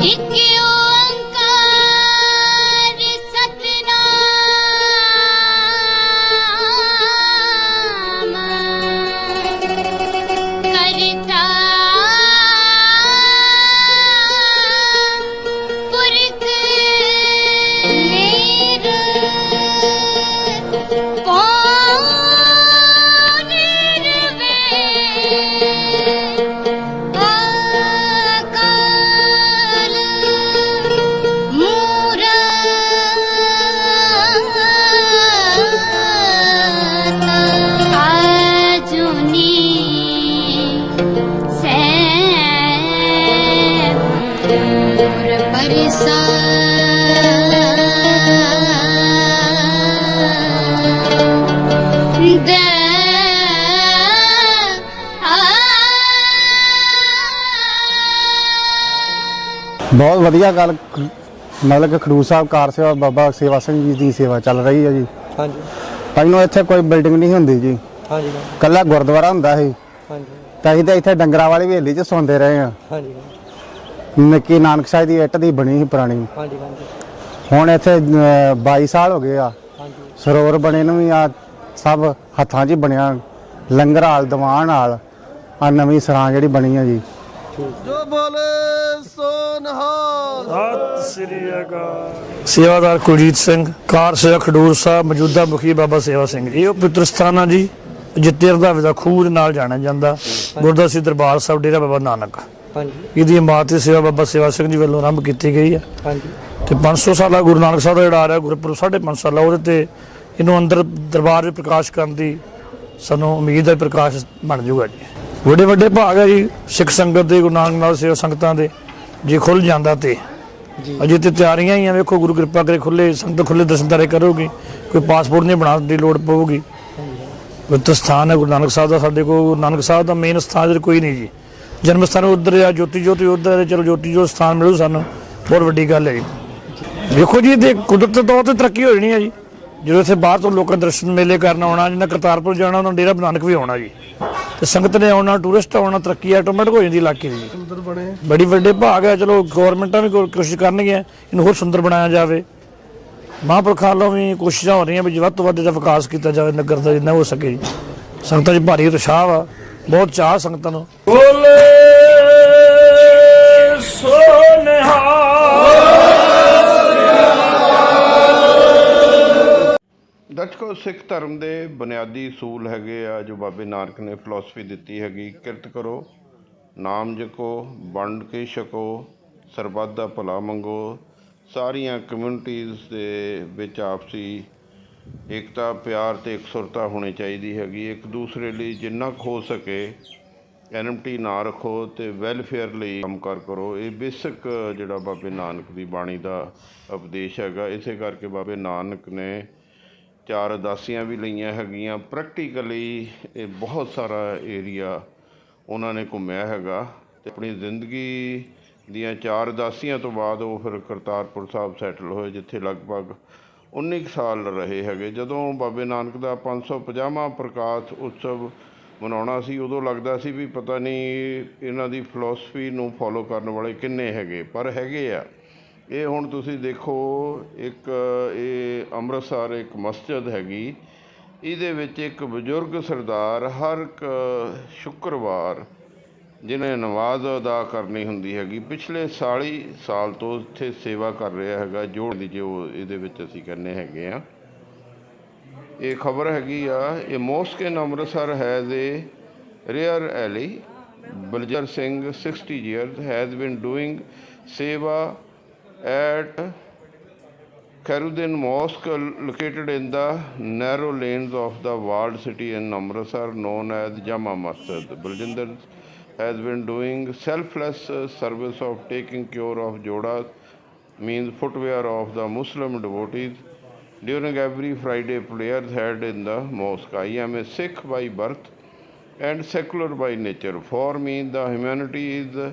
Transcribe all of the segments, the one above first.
एक ओंकार सतनाम करता पुरख बहुत वधिया गल मतलब कि खडूर साहब कार सेवा बाबा सेवा सिंह जी की सेवा चल रही है जी। हाँ जी ਪਹਿਲੋਂ ਇੱਥੇ ਕੋਈ ਬਿਲਡਿੰਗ ਨਹੀਂ ਹੁੰਦੀ ਜੀ। हाँ जी ਕੱਲਾ ਗੁਰਦੁਆਰਾ ਹੁੰਦਾ ਸੀ हाँ जी ਤਾਂ ਅਸੀਂ ਤਾਂ ਇੱਥੇ ਡੰਗਰਾਂ ਵਾਲੀ ਹਵੇਲੀ 'ਚ ਸੌਂਦੇ ਰਹੇ ਆ। हाँ जी ਨਿੱਕੀ ਨਾਨਕ ਸਾਹਿਬ ਦੀ ਇੱਟ ਦੀ ਬਣੀ ਸੀ ਪੁਰਾਣੀ। हाँ जी हाँ जी ਹੁਣ ਇੱਥੇ 22 ਸਾਲ ਹੋ ਗਏ ਆ। हाँ जी ਸਰੋਵਰ ਬਣੇ ਨੂੰ ਵੀ ਆ ਸਭ ਹੱਥਾਂ 'ਚ ਹੀ ਬਣਿਆ ਲੰਗਰ ਹਾਲ ਦੀਵਾਨ ਹਾਲ ਆ ਨਵੀਂ ਸਰਾਂ ਜਿਹੜੀ ਬਣੀ ਆ ਜੀ। ਜੋ ਬੋਲੇ ਸੋ ਨਿਹਾਲ। ਸਤਿ ਸ੍ਰੀ ਅਕਾਲ। ਸੇਵਾਦਾਰ ਕੁਲਜੀਤ ਸਿੰਘ ਕਾਰ ਸੇਵਾ ਖਡੂਰ ਸਾਹਿਬ ਮੌਜੂਦਾ ਮੁਖੀ ਬਾਬਾ ਸੇਵਾ ਸਿੰਘ ਜੀ। ਇਹ ਪਵਿੱਤਰ ਸਥਾਨ ਆ ਜੀ ਜਿੱਥੇ ਰੰਧਾਵੇ ਦਾ ਖੂਹ ਦੇ ਨਾਲ ਜਾਣਿਆ ਜਾਂਦਾ ਗੁਰਦੁਆਰਾ ਸ੍ਰੀ ਦਰਬਾਰ ਸਾਹਿਬ ਡੇਰਾ ਬਾਬਾ ਨਾਨਕ। हाँ जी ਇਹਦੀ ਇਮਾਰਤ ਦੀ ਸੇਵਾ ਬਾਬਾ ਸੇਵਾ ਸਿੰਘ ਜੀ ਵੱਲੋਂ ਆਰੰਭ ਕੀਤੀ ਗਈ ਹੈ हाँ जी ਤੇ 500 ਸਾਲਾ ਗੁਰੂ ਨਾਨਕ ਸਾਹਿਬ ਦਾ ਜਿਹੜਾ ਆ ਰਿਹਾ ਗੁਰਪੁਰਬ 5.5 ਸਾਲਾ ਉਹਦੇ ਤੇ ਇਹਨੂੰ ਅੰਦਰ ਦਰਬਾਰ ਵਿੱਚ ਪ੍ਰਕਾਸ਼ ਕਰਨ ਦੀ ਸਾਨੂੰ ਉਮੀਦ ਹੈ ਪ੍ਰਕਾਸ਼ ਬਣ ਜਾਊਗਾ ਜੀ। ਵੱਡੇ ਵੱਡੇ ਭਾਗ ਹੈ ਜੀ ਸਿੱਖ ਸੰਗਤ ਦੇ ਗੁਰੂ ਨਾਨਕ ਨਾਲ ਸੇਵਾ ਸੰਗਤਾਂ ਦੇ ਜੇ ਖੁੱਲ ਜਾਂਦਾ ਤੇ जी ਅਜੇ ਤੇ ਤਿਆਰੀਆਂ ਹੀ ਆ। ਵੇਖੋ ਗੁਰੂ ਕਿਰਪਾ ਕਰੇ ਖੁੱਲੇ ਸੰਗਤ ਖੁੱਲੇ ਦਰਸ਼ਨਦਾਰੇ ਕਰੋਗੇ ਕੋਈ ਪਾਸਪੋਰਟ ਨਹੀਂ ਬਣਾਉਣ ਦੀ ਲੋੜ ਪਊਗੀ। ਪਵਿੱਤਰ ਸਥਾਨ ਹੈ ਗੁਰੂ ਨਾਨਕ ਸਾਹਿਬ ਦਾ। ਸਾਡੇ ਕੋਲ ਗੁਰੂ ਨਾਨਕ ਸਾਹਿਬ ਦਾ ਮੇਨ ਸਥਾਨ ਇੱਧਰ ਕੋਈ ਨਹੀਂ ਜੀ। ਜਨਮ ਸਥਾਨ ਉੱਧਰ ਆ ਜੋਤੀ ਜੋਤੀ ਉੱਧਰ ਹੈ। ਚਲੋ ਜੋਤੀ ਜੋਤ ਸਥਾਨ ਮਿਲੂ ਸਾਨੂੰ ਬਹੁਤ ਵੱਡੀ ਗੱਲ ਹੈ ਜੀ। ਵੇਖੋ ਜੀ ਤੇ ਕੁਦਰਤ ਦੇ ਤੌਰ ਤੇ ਤਰੱਕੀ ਹੋ ਜਾਣੀ ਹੈ ਜੀ। ਜਦੋਂ ਇੱਥੇ ਬਾਹਰ ਤੋਂ ਲੋਕਾਂ ਦਰਸ਼ਨ ਮੇਲੇ ਕਰਨ ਆਉਣਾ ਜਿੰਨਾ ਕਰਤਾਰਪੁਰ ਜਾਣਾ ਉਹਨਾਂ ਡੇਰਾ ਨਾਨਕ ਵੀ ਆਉਣਾ ਜੀ ਤੇ ਸੰਗਤ ਨੇ ਆਉਣਾ ਟੂਰਿਸਟ ਆਉਣਾ ਤਰੱਕੀ ਆਟੋਮੈਟਿਕ ਹੋ ਜਾਂਦੀ ਇਲਾਕੇ ਦੀ। ਸੁੰਦਰ ਬਣੇ ਬੜੀ ਵੱਡੇ ਭਾਗ ਹੈ। ਚਲੋ ਗੌਰਮੈਂਟਾਂ ਵੀ ਕੋਸ਼ਿਸ਼ ਕਰਨਗੀਆਂ ਇਹਨੂੰ ਹੋਰ ਸੁੰਦਰ ਬਣਾਇਆ ਜਾਵੇ। ਮਹਾਂਪੁਰਖਾਂ ਵੱਲੋਂ ਵੀ ਕੋਸ਼ਿਸ਼ਾਂ ਹੋ ਰਹੀਆਂ ਵੀ ਵੱਧ ਤੋਂ ਵੱਧ ਇਹਦਾ ਵਿਕਾਸ ਕੀਤਾ ਜਾਵੇ ਨਗਰ ਦਾ ਜਿੰਨਾ ਹੋ ਸਕੇ ਜੀ। ਸੰਗਤਾਂ 'ਚ ਭਾਰੀ ਉਤਸ਼ਾਹ ਵਾ ਬਹੁਤ ਚਾਹ ਸੰਗਤਾਂ ਨੂੰ। ਬੋਲੇ ਸੋ ਨਿਹਾਲ। ਦਰਸ਼ਕੋ ਸਿੱਖ ਧਰਮ ਦੇ ਬੁਨਿਆਦੀ ਅਸੂਲ ਹੈਗੇ ਆ ਜੋ ਬਾਬੇ ਨਾਨਕ ਨੇ ਫਿਲਾਸਫੀ ਦਿੱਤੀ ਹੈਗੀ। ਕਿਰਤ ਕਰੋ, ਨਾਮ ਜਪੋ, ਵੰਡ ਕੇ ਛਕੋ, ਸਰਬੱਤ ਦਾ ਭਲਾ ਮੰਗੋ। ਸਾਰੀਆਂ ਕਮਿਊਨਿਟੀਜ਼ ਦੇ ਵਿੱਚ ਆਪਸੀ ਏਕਤਾ ਪਿਆਰ ਅਤੇ ਇਕਸੁਰਤਾ ਹੋਣੀ ਚਾਹੀਦੀ ਹੈਗੀ। ਇੱਕ ਦੂਸਰੇ ਲਈ ਜਿੰਨਾ ਕੁ ਹੋ ਸਕੇ ਐਨਮਟੀ ਨਾ ਰੱਖੋ ਅਤੇ ਵੈਲਫੇਅਰ ਲਈ ਕੰਮ ਕਾਰ ਕਰੋ। ਇਹ ਬੇਸਿਕ ਜਿਹੜਾ ਬਾਬੇ ਨਾਨਕ ਦੀ ਬਾਣੀ ਦਾ ਉਪਦੇਸ਼ ਹੈਗਾ। ਇਸੇ ਕਰਕੇ ਬਾਬੇ ਨਾਨਕ ਨੇ 4 ਉਦਾਸੀਆਂ ਵੀ ਲਈਆਂ ਹੈਗੀਆਂ। ਪ੍ਰੈਕਟੀਕਲੀ ਇਹ ਬਹੁਤ ਸਾਰਾ ਏਰੀਆ ਉਹਨਾਂ ਨੇ ਘੁੰਮਿਆ ਹੈਗਾ ਅਤੇ ਆਪਣੀ ਜ਼ਿੰਦਗੀ ਦੀਆਂ 4 ਉਦਾਸੀਆਂ ਤੋਂ ਬਾਅਦ ਉਹ ਫਿਰ ਕਰਤਾਰਪੁਰ ਸਾਹਿਬ ਸੈਟਲ ਹੋਏ ਜਿੱਥੇ ਲਗਭਗ 19 ਸਾਲ ਰਹੇ ਹੈਗੇ। ਜਦੋਂ ਬਾਬੇ ਨਾਨਕ ਦਾ 550ਵਾਂ ਪ੍ਰਕਾਸ਼ ਉਤਸਵ ਮਨਾਉਣਾ ਸੀ ਉਦੋਂ ਲੱਗਦਾ ਸੀ ਵੀ ਪਤਾ ਨਹੀਂ ਇਹਨਾਂ ਦੀ ਫਿਲਾਸਫੀ ਨੂੰ ਫੋਲੋ ਕਰਨ ਵਾਲੇ ਕਿੰਨੇ ਹੈਗੇ, ਪਰ ਹੈਗੇ ਆ। ਇਹ ਹੁਣ ਤੁਸੀਂ ਦੇਖੋ ਇੱਕ ਇਹ ਅੰਮ੍ਰਿਤਸਰ ਇੱਕ ਮਸਜਿਦ ਹੈਗੀ। ਇਹਦੇ ਵਿੱਚ ਇੱਕ ਬਜ਼ੁਰਗ ਸਰਦਾਰ ਹਰ ਇੱਕ ਸ਼ੁੱਕਰਵਾਰ ਜਿਹਨੇ ਨਮਾਜ਼ ਅਦਾ ਕਰਨੀ ਹੁੰਦੀ ਹੈਗੀ ਪਿਛਲੇ 40 ਸਾਲ ਤੋਂ ਇੱਥੇ ਸੇਵਾ ਕਰ ਰਿਹਾ ਹੈਗਾ। ਜੋੜ ਦੀ ਜੋ ਇਹਦੇ ਵਿੱਚ ਅਸੀਂ ਕਹਿੰਦੇ ਹੈਗੇ ਆ। ਇਹ ਖਬਰ ਹੈਗੀ ਆ। ਇਹ mosque in Amritsar has a rare ally. Baljar Singh 60 years has been doing seva at Khairuddin Mosque located in the narrow lanes of the walled city in Amritsar known as Jama Masjid. Baljinder has been doing selfless service of taking care of jodas, means footwear of the Muslim devotees during every Friday prayers held in the mosque. I am a Sikh by birth and secular by nature. For me the humanity is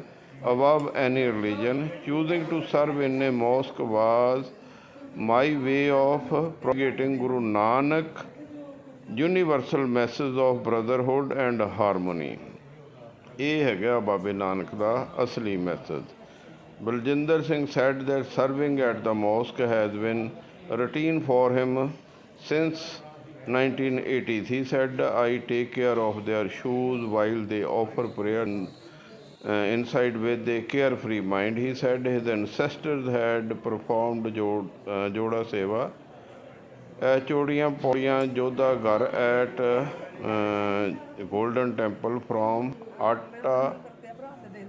above any religion. Choosing to serve in a mosque was my way of propagating Guru Nanak universal message of brotherhood and harmony. ਇਹ ਹੈਗਾ ਬਾਬੇ ਨਾਨਕ ਦਾ ਅਸਲੀ message. Baljinder Singh said that serving at the mosque has been a routine for him since 1980s. He said, I take care of their shoes while they offer prayer inside with a carefree mind. He said his ancestors had performed Joda Seva Chodiyan Paudiyan Jodha Gar at Golden Temple from Atta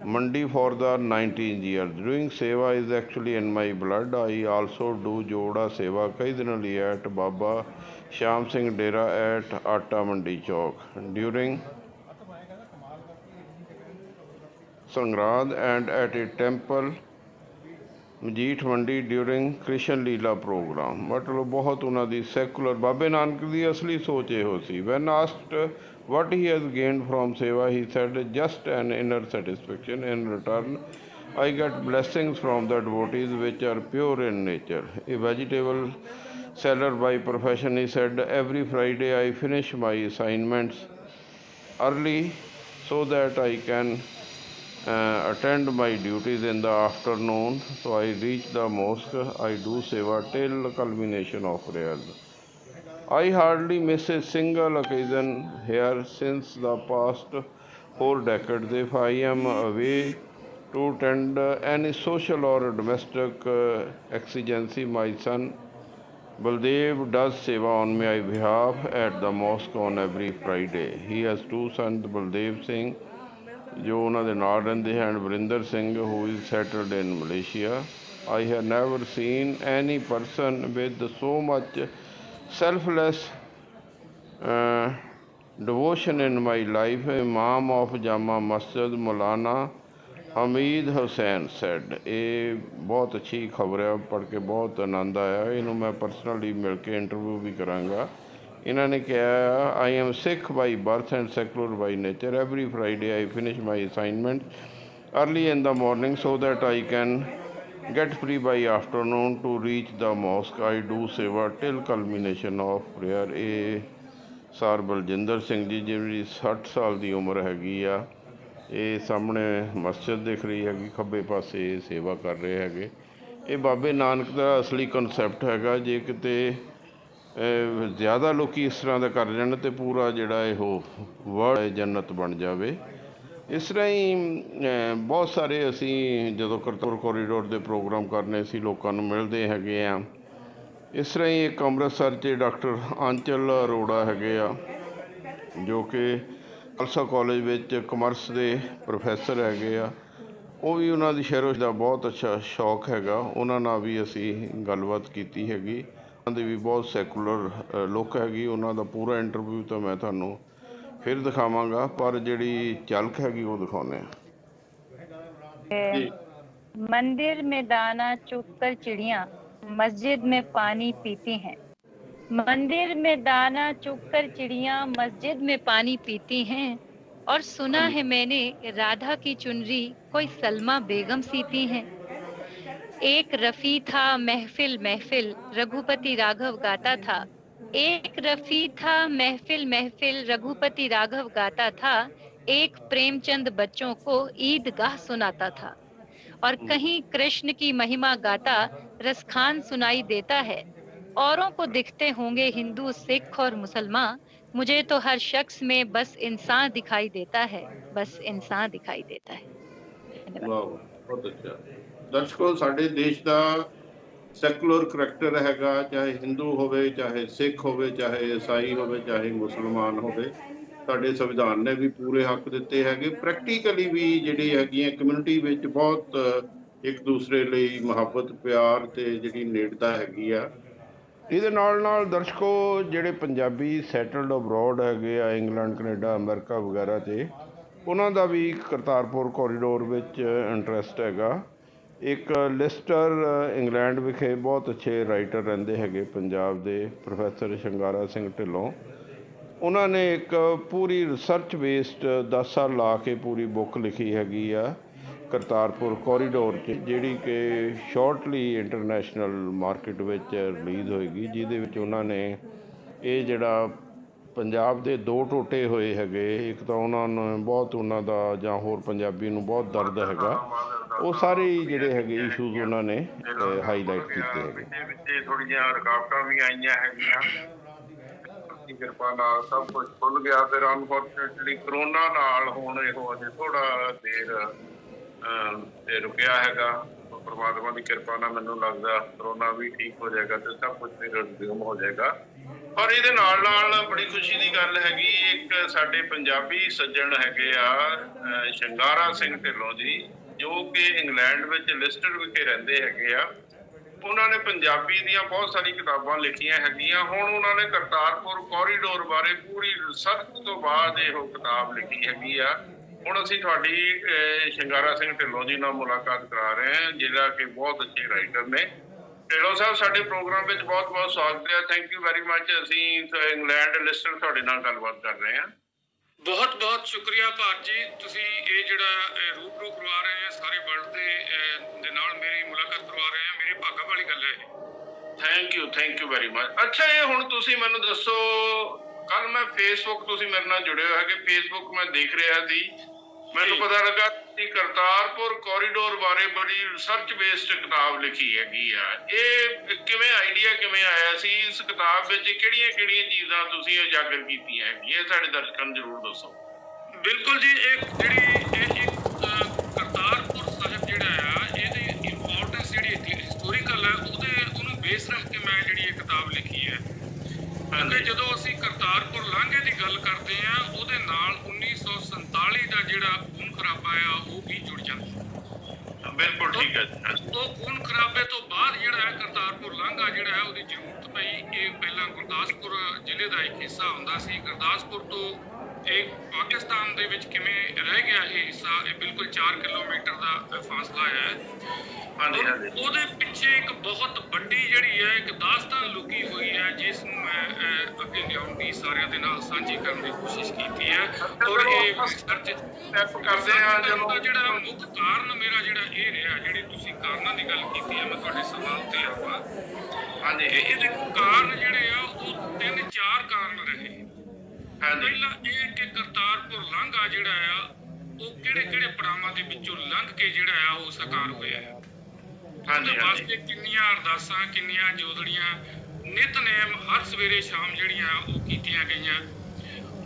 Mandi for the 19 years. Doing Seva is actually in my blood. I also do Joda Seva occasionally at Baba Shyam Singh Dera at Atta Mandi Chowk during Sangrad and at a temple Majith ਮੰਡੀ during Krishna ਲੀਲਾ programme. ਮਤਲਬ ਬਹੁਤ ਉਹਨਾਂ ਦੀ secular ਬਾਬੇ ਨਾਨਕ ਦੀ ਅਸਲੀ ਸੋਚ ਇਹੋ ਸੀ। When asked what he has gained from seva, he said, just an inner satisfaction. In return, I get blessings from the devotees which are pure in nature. A vegetable seller by profession, he said, every Friday I finish my assignments early so that I can attend my duties in the afternoon. So I reach the mosque, I do seva till the culmination of prayers. I hardly miss a single occasion here since the past 4 decades. If I am away to attend any social or domestic exigency, my son Baldev does seva on my behalf at the mosque on every Friday. He has 2 sons, Baldev Singh ਜੋ ਉਹਨਾਂ ਦੇ ਨਾਲ ਰਹਿੰਦੇ ਹਨ, Varinder Singh who is settled in Malaysia. I have never seen any person with so much selfless devotion in my life. Imam of Jama Masjid Maulana Hamid Hussain said, ਇਹ ਬਹੁਤ ਅੱਛੀ ਖਬਰ ਹੈ, ਪੜ੍ਹ ਕੇ ਬਹੁਤ ਆਨੰਦ ਆਇਆ। ਇਹਨੂੰ ਮੈਂ ਪਰਸਨਲੀ ਮਿਲ ਕੇ ਇੰਟਰਵਿਊ ਵੀ ਕਰਾਂਗਾ। ਇਹਨਾਂ ਨੇ ਕਿਹਾ, I am Sikh by birth and secular by nature. Every Friday I finish my assignment early in the morning so that I can get free by afternoon to reach the mosque. I do seva till culmination of prayer. ਇਹ sir Baljinder Singh ji ਜਿਹੜੀ 60 ਸਾਲ ਦੀ ਉਮਰ ਹੈਗੀ ਆ, ਇਹ ਸਾਹਮਣੇ ਮਸਜਿਦ ਦਿਖ ਰਹੀ ਹੈਗੀ, ਖੱਬੇ ਪਾਸੇ ਸੇਵਾ ਕਰ ਰਹੇ ਹੈਗੇ। ਇਹ ਬਾਬੇ ਨਾਨਕ ਦਾ ਅਸਲੀ ਕਨਸੈਪਟ ਹੈਗਾ। ਜੇ ਕਿਤੇ ਜ਼ਿਆਦਾ ਲੋਕ ਇਸ ਤਰ੍ਹਾਂ ਦਾ ਕਰ ਜਾਣ ਤਾਂ ਪੂਰਾ ਜਿਹੜਾ ਇਹੋ ਵਰਲਡ ਜੰਨਤ ਬਣ ਜਾਵੇ। ਇਸ ਤਰ੍ਹਾਂ ਹੀ ਬਹੁਤ ਸਾਰੇ ਅਸੀਂ ਜਦੋਂ ਕਰਤਾਰਪੁਰ ਕੋਰੀਡੋਰ ਦੇ ਪ੍ਰੋਗਰਾਮ ਕਰਨੇ ਸੀ, ਲੋਕਾਂ ਨੂੰ ਮਿਲਦੇ ਹੈਗੇ ਆ। ਇਸ ਤਰ੍ਹਾਂ ਹੀ ਇੱਕ ਅੰਮ੍ਰਿਤਸਰ 'ਚ ਡਾਕਟਰ ਆਂਚਲ ਅਰੋੜਾ ਹੈਗੇ ਆ, ਜੋ ਕਿ ਖਾਲਸਾ ਕਾਲਜ ਵਿੱਚ ਕਮਰਸ ਦੇ ਪ੍ਰੋਫੈਸਰ ਹੈਗੇ ਆ। ਉਹ ਵੀ ਉਹਨਾਂ ਦੀ ਸ਼ਹਿਰੋ ਦਾ ਬਹੁਤ ਅੱਛਾ ਸ਼ੌਕ ਹੈਗਾ। ਉਹਨਾਂ ਨਾਲ ਵੀ ਅਸੀਂ ਗੱਲਬਾਤ ਕੀਤੀ ਹੈਗੀ। ਉਹਨਾਂ ਦੀ ਵੀ ਬਹੁਤ ਸੈਕੂਲਰ ਲੁੱਕ ਹੈਗੀ। ਉਹਨਾਂ ਦਾ ਪੂਰਾ ਇੰਟਰਵਿਊ ਤਾਂ ਮੈਂ ਤੁਹਾਨੂੰ ਫਿਰ ਦਿਖਾਵਾਂਗਾ, ਪਰ ਜਿਹੜੀ ਝਲਕ ਹੈਗੀ ਉਹ ਦਿਖਾਉਂਦੇ ਹਾਂ। मंदिर में दाना चुगकर चिड़ियां मस्जिद में पानी पीती हैं। मंदिर में दाना चुगकर चिड़ियां मस्जिद में पानी पीती हैं। और सुना है मैंने राधा की चुनरी कोई सलमा बेगम सीती हैं। एक रफ़ी था महफिल महफिल रघुपति राघव गाता था। एक रफ़ी था महफिल महफिल रघुपति राघव गाता था। एक प्रेमचंद बच्चों को ईदगाह सुनाता था। और कहीं कृष्ण की महिमा गाता रसखान सुनाई देता है। औरों को दिखते होंगे हिंदू सिख और मुसलमान, मुझे तो हर शख्स में बस इंसान दिखाई देता है, बस इंसान दिखाई देता है। ਬਹੁਤ ਅੱਛਾ। ਦਰਸ਼ਕੋ, ਸਾਡੇ ਦੇਸ਼ ਦਾ ਸੈਕੂਲਰ ਕਰੈਕਟਰ ਹੈਗਾ, ਚਾਹੇ ਹਿੰਦੂ ਹੋਵੇ, ਚਾਹੇ ਸਿੱਖ ਹੋਵੇ, ਚਾਹੇ ਈਸਾਈ ਹੋਵੇ, ਚਾਹੇ ਮੁਸਲਮਾਨ ਹੋਵੇ। ਸਾਡੇ ਸੰਵਿਧਾਨ ਨੇ ਵੀ ਪੂਰੇ ਹੱਕ ਦਿੱਤੇ ਹੈਗੇ। ਪ੍ਰੈਕਟੀਕਲੀ ਵੀ ਜਿਹੜੀ ਹੈਗੀਆਂ ਕਮਿਊਨਿਟੀ ਵਿੱਚ ਬਹੁਤ ਇੱਕ ਦੂਸਰੇ ਲਈ ਮੁਹੱਬਤ, ਪਿਆਰ ਅਤੇ ਜਿਹੜੀ ਨੇੜਤਾ ਹੈਗੀ ਆ। ਇਹਦੇ ਨਾਲ ਨਾਲ ਦਰਸ਼ਕੋ, ਜਿਹੜੇ ਪੰਜਾਬੀ ਸੈਟਲਡ ਅਬਰੋਡ ਹੈਗੇ ਆ, ਇੰਗਲੈਂਡ, ਕੈਨੇਡਾ, ਅਮਰੀਕਾ ਵਗੈਰਾ 'ਤੇ, ਉਹਨਾਂ ਦਾ ਵੀ ਕਰਤਾਰਪੁਰ ਕੋਰੀਡੋਰ ਵਿੱਚ ਇੰਟਰਸਟ ਹੈਗਾ। ਇੱਕ ਲਿਸਟਰ ਇੰਗਲੈਂਡ ਵਿਖੇ ਬਹੁਤ ਅੱਛੇ ਰਾਈਟਰ ਰਹਿੰਦੇ ਹੈਗੇ ਪੰਜਾਬ ਦੇ, ਪ੍ਰੋਫੈਸਰ ਸ਼ਿੰਗਾਰਾ ਸਿੰਘ ਢਿੱਲੋਂ। ਉਹਨਾਂ ਨੇ ਇੱਕ ਪੂਰੀ ਰਿਸਰਚ ਬੇਸਡ 10 ਸਾਲ ਲਾ ਕੇ ਪੂਰੀ ਬੁੱਕ ਲਿਖੀ ਹੈਗੀ ਆ ਕਰਤਾਰਪੁਰ ਕੋਰੀਡੋਰ 'ਚ, ਜਿਹੜੀ ਕਿ ਸ਼ਾਰਟਲੀ ਇੰਟਰਨੈਸ਼ਨਲ ਮਾਰਕੀਟ ਵਿੱਚ ਰਿਲੀਜ਼ ਹੋਏਗੀ, ਜਿਹਦੇ ਵਿੱਚ ਉਹਨਾਂ ਨੇ ਇਹ ਜਿਹੜਾ ਪੰਜਾਬ ਦੇ 2 ਟੋਟੇ ਹੋਏ ਹੈਗੇ, ਇੱਕ ਤਾਂ ਉਹਨਾਂ ਨੂੰ ਬਹੁਤ ਉਹਨਾਂ ਦਾ ਜਾਂ ਹੋਰ ਪੰਜਾਬੀ ਨੂੰ ਬਹੁਤ ਦਰਦ ਹੈਗਾ ਉਹ ਸਾਰੇ ਹੀ ਜਿਹੜੇ ਹੈਗੇ ਇਸ਼ੂਜ਼ ਉਹਨਾਂ ਨੇ ਹਾਈਲਾਈਟ ਕੀਤੇ ਹੈਗੇ। ਵਿੱਚ ਥੋੜ੍ਹੀਆਂ ਜਿਹੀਆਂ ਰੁਕਾਵਟਾਂ ਵੀ ਆਈਆਂ ਹੈਗੀਆਂ। ਦੀ ਕਿਰਪਾ ਨਾਲ ਸਭ ਕੁਝ ਖੁੱਲ ਗਿਆ। ਫਿਰ ਅਨਫੋਰਚੂਨੇਟਲੀ ਕਰੋਨਾ ਨਾਲ ਹੁਣ ਇਹੋ ਅਜੇ ਥੋੜਾ ਦੇਰ ਤੇ ਰੁਕਿਆ ਹੈਗਾ। ਪਰਮਾਤਮਾ ਦੀ ਕਿਰਪਾ ਨਾਲ ਮੈਨੂੰ ਲੱਗਦਾ ਕਰੋਨਾ ਵੀ ਠੀਕ ਹੋ ਜਾਏਗਾ ਤੇ ਸਭ ਕੁਝ ਫਿਰ ਰਿਜ਼ਿਊਮ ਹੋ ਜਾਏਗਾ। ਔਰ ਇਹਦੇ ਨਾਲ ਨਾਲ ਬੜੀ ਖੁਸ਼ੀ ਦੀ ਗੱਲ ਹੈਗੀ, ਇੱਕ ਸਾਡੇ ਪੰਜਾਬੀ ਸੱਜਣ ਹੈਗੇ ਆ ਸ਼ਿੰਗਾਰਾ ਸਿੰਘ ਢਿੱਲੋਂ ਜੀ, ਜੋ ਕਿ ਇੰਗਲੈਂਡ ਵਿੱਚ ਲਿਸਟਰ ਵਿਖੇ ਰਹਿੰਦੇ ਹੈਗੇ ਆ। ਉਹਨਾਂ ਨੇ ਪੰਜਾਬੀ ਦੀਆਂ ਬਹੁਤ ਸਾਰੀ ਕਿਤਾਬਾਂ ਲਿਖੀਆਂ ਹੈਗੀਆਂ। ਹੁਣ ਉਹਨਾਂ ਨੇ ਕਰਤਾਰਪੁਰ ਕੋਰੀਡੋਰ ਬਾਰੇ ਪੂਰੀ ਰਿਸਰਚ ਤੋਂ ਬਾਅਦ ਇਹੋ ਕਿਤਾਬ ਲਿਖੀ ਹੈਗੀ ਆ। ਹੁਣ ਅਸੀਂ ਤੁਹਾਡੀ ਸ਼ਿੰਗਾਰਾ ਸਿੰਘ ਢਿੱਲੋਂ ਜੀ ਨਾਲ ਮੁਲਾਕਾਤ ਕਰਾ ਰਹੇ ਹਾਂ, ਜਿਹੜਾ ਕਿ ਬਹੁਤ ਅੱਛੇ ਰਾਈਟਰ ਨੇ। ਢਿੱਲੋਂ ਸਾਹਿਬ, ਸਾਡੇ ਪ੍ਰੋਗਰਾਮ ਵਿੱਚ ਬਹੁਤ ਬਹੁਤ ਸਵਾਗਤ ਹੈ। Thank you very much. ਅਸੀਂ ਇੰਗਲੈਂਡ ਲਿਸਟਰ ਤੁਹਾਡੇ ਨਾਲ ਗੱਲਬਾਤ ਕਰ ਰਹੇ ਹਾਂ। ਬਹੁਤ ਬਹੁਤ ਸ਼ੁਕਰੀਆ ਭਾਰਤ ਜੀ, ਤੁਸੀਂ ਇਹ ਜਿਹੜਾ ਰੂਬਰੂ ਕਰਵਾ ਰਹੇ ਆ ਸਾਰੇ ਵਰਲਡ ਦੇ ਨਾਲ ਮੇਰੀ ਮੁਲਾਕਾਤ ਕਰਵਾ ਰਹੇ ਆ। ਮੇਰੇ ਭਾਗਾਂ ਵਾਲੀ ਗੱਲ ਹੈ ਇਹ। Thank you very much. ਅੱਛਾ, ਇਹ ਹੁਣ ਤੁਸੀਂ ਮੈਨੂੰ ਦੱਸੋ, ਕੱਲ ਮੈਂ ਫੇਸਬੁੱਕ, ਤੁਸੀਂ ਮੇਰੇ ਨਾਲ ਜੁੜੇ ਹੋ ਹੈਗੇ, ਫੇਸਬੁੱਕ ਮੈਂ ਦੇਖ ਰਿਹਾ ਸੀ, ਮੈਨੂੰ ਪਤਾ ਲੱਗਾ ਕਿ ਕਰਤਾਰਪੁਰ ਕੋਰੀਡੋਰ ਬਾਰੇ ਬੜੀ ਰਿਸਰਚ ਬੇਸਡ ਕਿਤਾਬ ਲਿਖੀ ਹੈਗੀ ਆ। ਇਹ ਕਿਵੇਂ ਆਈਡੀਆ ਕਿਵੇਂ ਆਇਆ ਸੀ? ਇਸ ਕਿਤਾਬ ਵਿੱਚ ਕਿਹੜੀਆਂ ਕਿਹੜੀਆਂ ਚੀਜ਼ਾਂ ਤੁਸੀਂ ਉਜਾਗਰ ਕੀਤੀਆਂ ਹੈਗੀਆਂ, ਸਾਡੇ ਦਰਸ਼ਕਾਂ ਨੂੰ ਜ਼ਰੂਰ ਦੱਸੋ। ਬਿਲਕੁਲ ਜੀ, ਇਹ ਕਰਤਾਰਪੁਰ ਸਾਹਿਬ ਜਿਹੜਾ ਆ, ਇਹਦੀ ਇੰਪੋਰਟੈਂਸ ਜਿਹੜੀ ਹਿਸਟੋਰੀਕਲ ਹੈ ਉਹਨੂੰ ਬੇਸ ਰੱਖ ਕੇ ਮੈਂ ਜਿਹੜੀ ਇਹ ਕਿਤਾਬ ਲਿਖੀ ਹੈ। ਕਿਉਂਕਿ ਜਦੋਂ ਅਸੀਂ ਕਰਤਾਰਪੁਰ ਲਾਂਘੇ ਦੀ ਗੱਲ ਕਰਦੇ ਆ, ਉਹਦੇ ਨਾਲ 1947 ਦਾ ਜਿਹੜਾ ਖੂਨ ਖਰਾਬਾ ਆ ਉਹ ਵੀ ਜੁੜ ਜਾਂਦਾ। ਬਿਲਕੁਲ ਠੀਕ ਹੈ। ਉਹ ਖੂਨ ਖਰਾਬੇ ਤੋਂ ਬਾਅਦ ਜਿਹੜਾ ਹੈ ਕਰਤਾਰਪੁਰ ਲਾਂਘਾ ਜਿਹੜਾ ਹੈ ਉਹਦੀ ਜ਼ਰੂਰਤ ਪਈ। ਇਹ ਪਹਿਲਾਂ ਗੁਰਦਾਸਪੁਰ ਜ਼ਿਲ੍ਹੇ ਦਾ ਇੱਕ ਹਿੱਸਾ ਹੁੰਦਾ ਸੀ। ਗੁਰਦਾਸਪੁਰ ਤੋਂ ਇਹ ਪਾਕਿਸਤਾਨ ਦੇ ਵਿੱਚ ਕਿਵੇਂ ਰਹਿ ਗਿਆ ਇਹ ਹਿੱਸਾ, ਇਹ ਬਿਲਕੁਲ 4 ਕਿਲੋਮੀਟਰ ਦਾ ਫਾਸਲਾ ਹੈ। ਉਹਦੇ ਪਿੱਛੇ ਇੱਕ ਬਹੁਤ ਵੱਡੀ ਜਿਹੜੀ ਹੈ ਇੱਕ ਦਾਸਤਾਨ ਲੁਕੀ ਹੋਈ ਹੈ, ਜਿਸ ਨੂੰ ਮੈਂ ਅੱਗੇ ਲਿਆਉਣ ਦੀ ਸਾਰਿਆਂ ਦੇ ਨਾਲ ਸਾਂਝੀ ਕਰਨ ਦੀ ਕੋਸ਼ਿਸ਼ ਕੀਤੀ ਹੈ। ਔਰ ਇਹ ਰਿਸਰਚ ਕਰਦੇ ਹਾਂ ਜਿਹੜਾ ਮੁੱਖ ਕਾਰਨ ਮੇਰਾ ਜਿਹੜਾ ਇਹ ਰਿਹਾ, ਜਿਹੜੀ ਤੁਸੀਂ ਕਾਰਨਾਂ ਦੀ ਗੱਲ ਕੀਤੀ ਹੈ, ਮੈਂ ਤੁਹਾਡੇ ਸਵਾਲ ਤੇ ਆਵਾਂ। ਹਾਂਜੀ, ਇਹਦੇ ਕਾਰਨ ਜਿਹੜੇ ਆ ਉਹ 3-4 ਕਾਰਨ ਰਹੇ। ਪਹਿਲਾ ਇਹ ਕਿ ਕਰਤਾਰਪੁਰ ਲਾਂਘਾ ਜਿਹੜਾ ਆ ਉਹ ਕਿਹੜੇ ਪੜਾਵਾਂ ਦੇ ਵਿੱਚੋਂ ਲੰਘ ਕੇ ਜਿਹੜਾ ਆ ਉਹ ਸਾਕਾਰ ਹੋਇਆ ਹੈ। ਉਹਦੇ ਵਾਸਤੇ ਕਿੰਨੀਆਂ ਅਰਦਾਸਾਂ, ਕਿੰਨੀਆਂ ਜੋਦੜੀਆਂ, ਨਿਤਨੇਮ ਹਰ ਸਵੇਰੇ ਸ਼ਾਮ ਜਿਹੜੀਆਂ ਉਹ ਕੀਤੀਆਂ ਗਈਆਂ।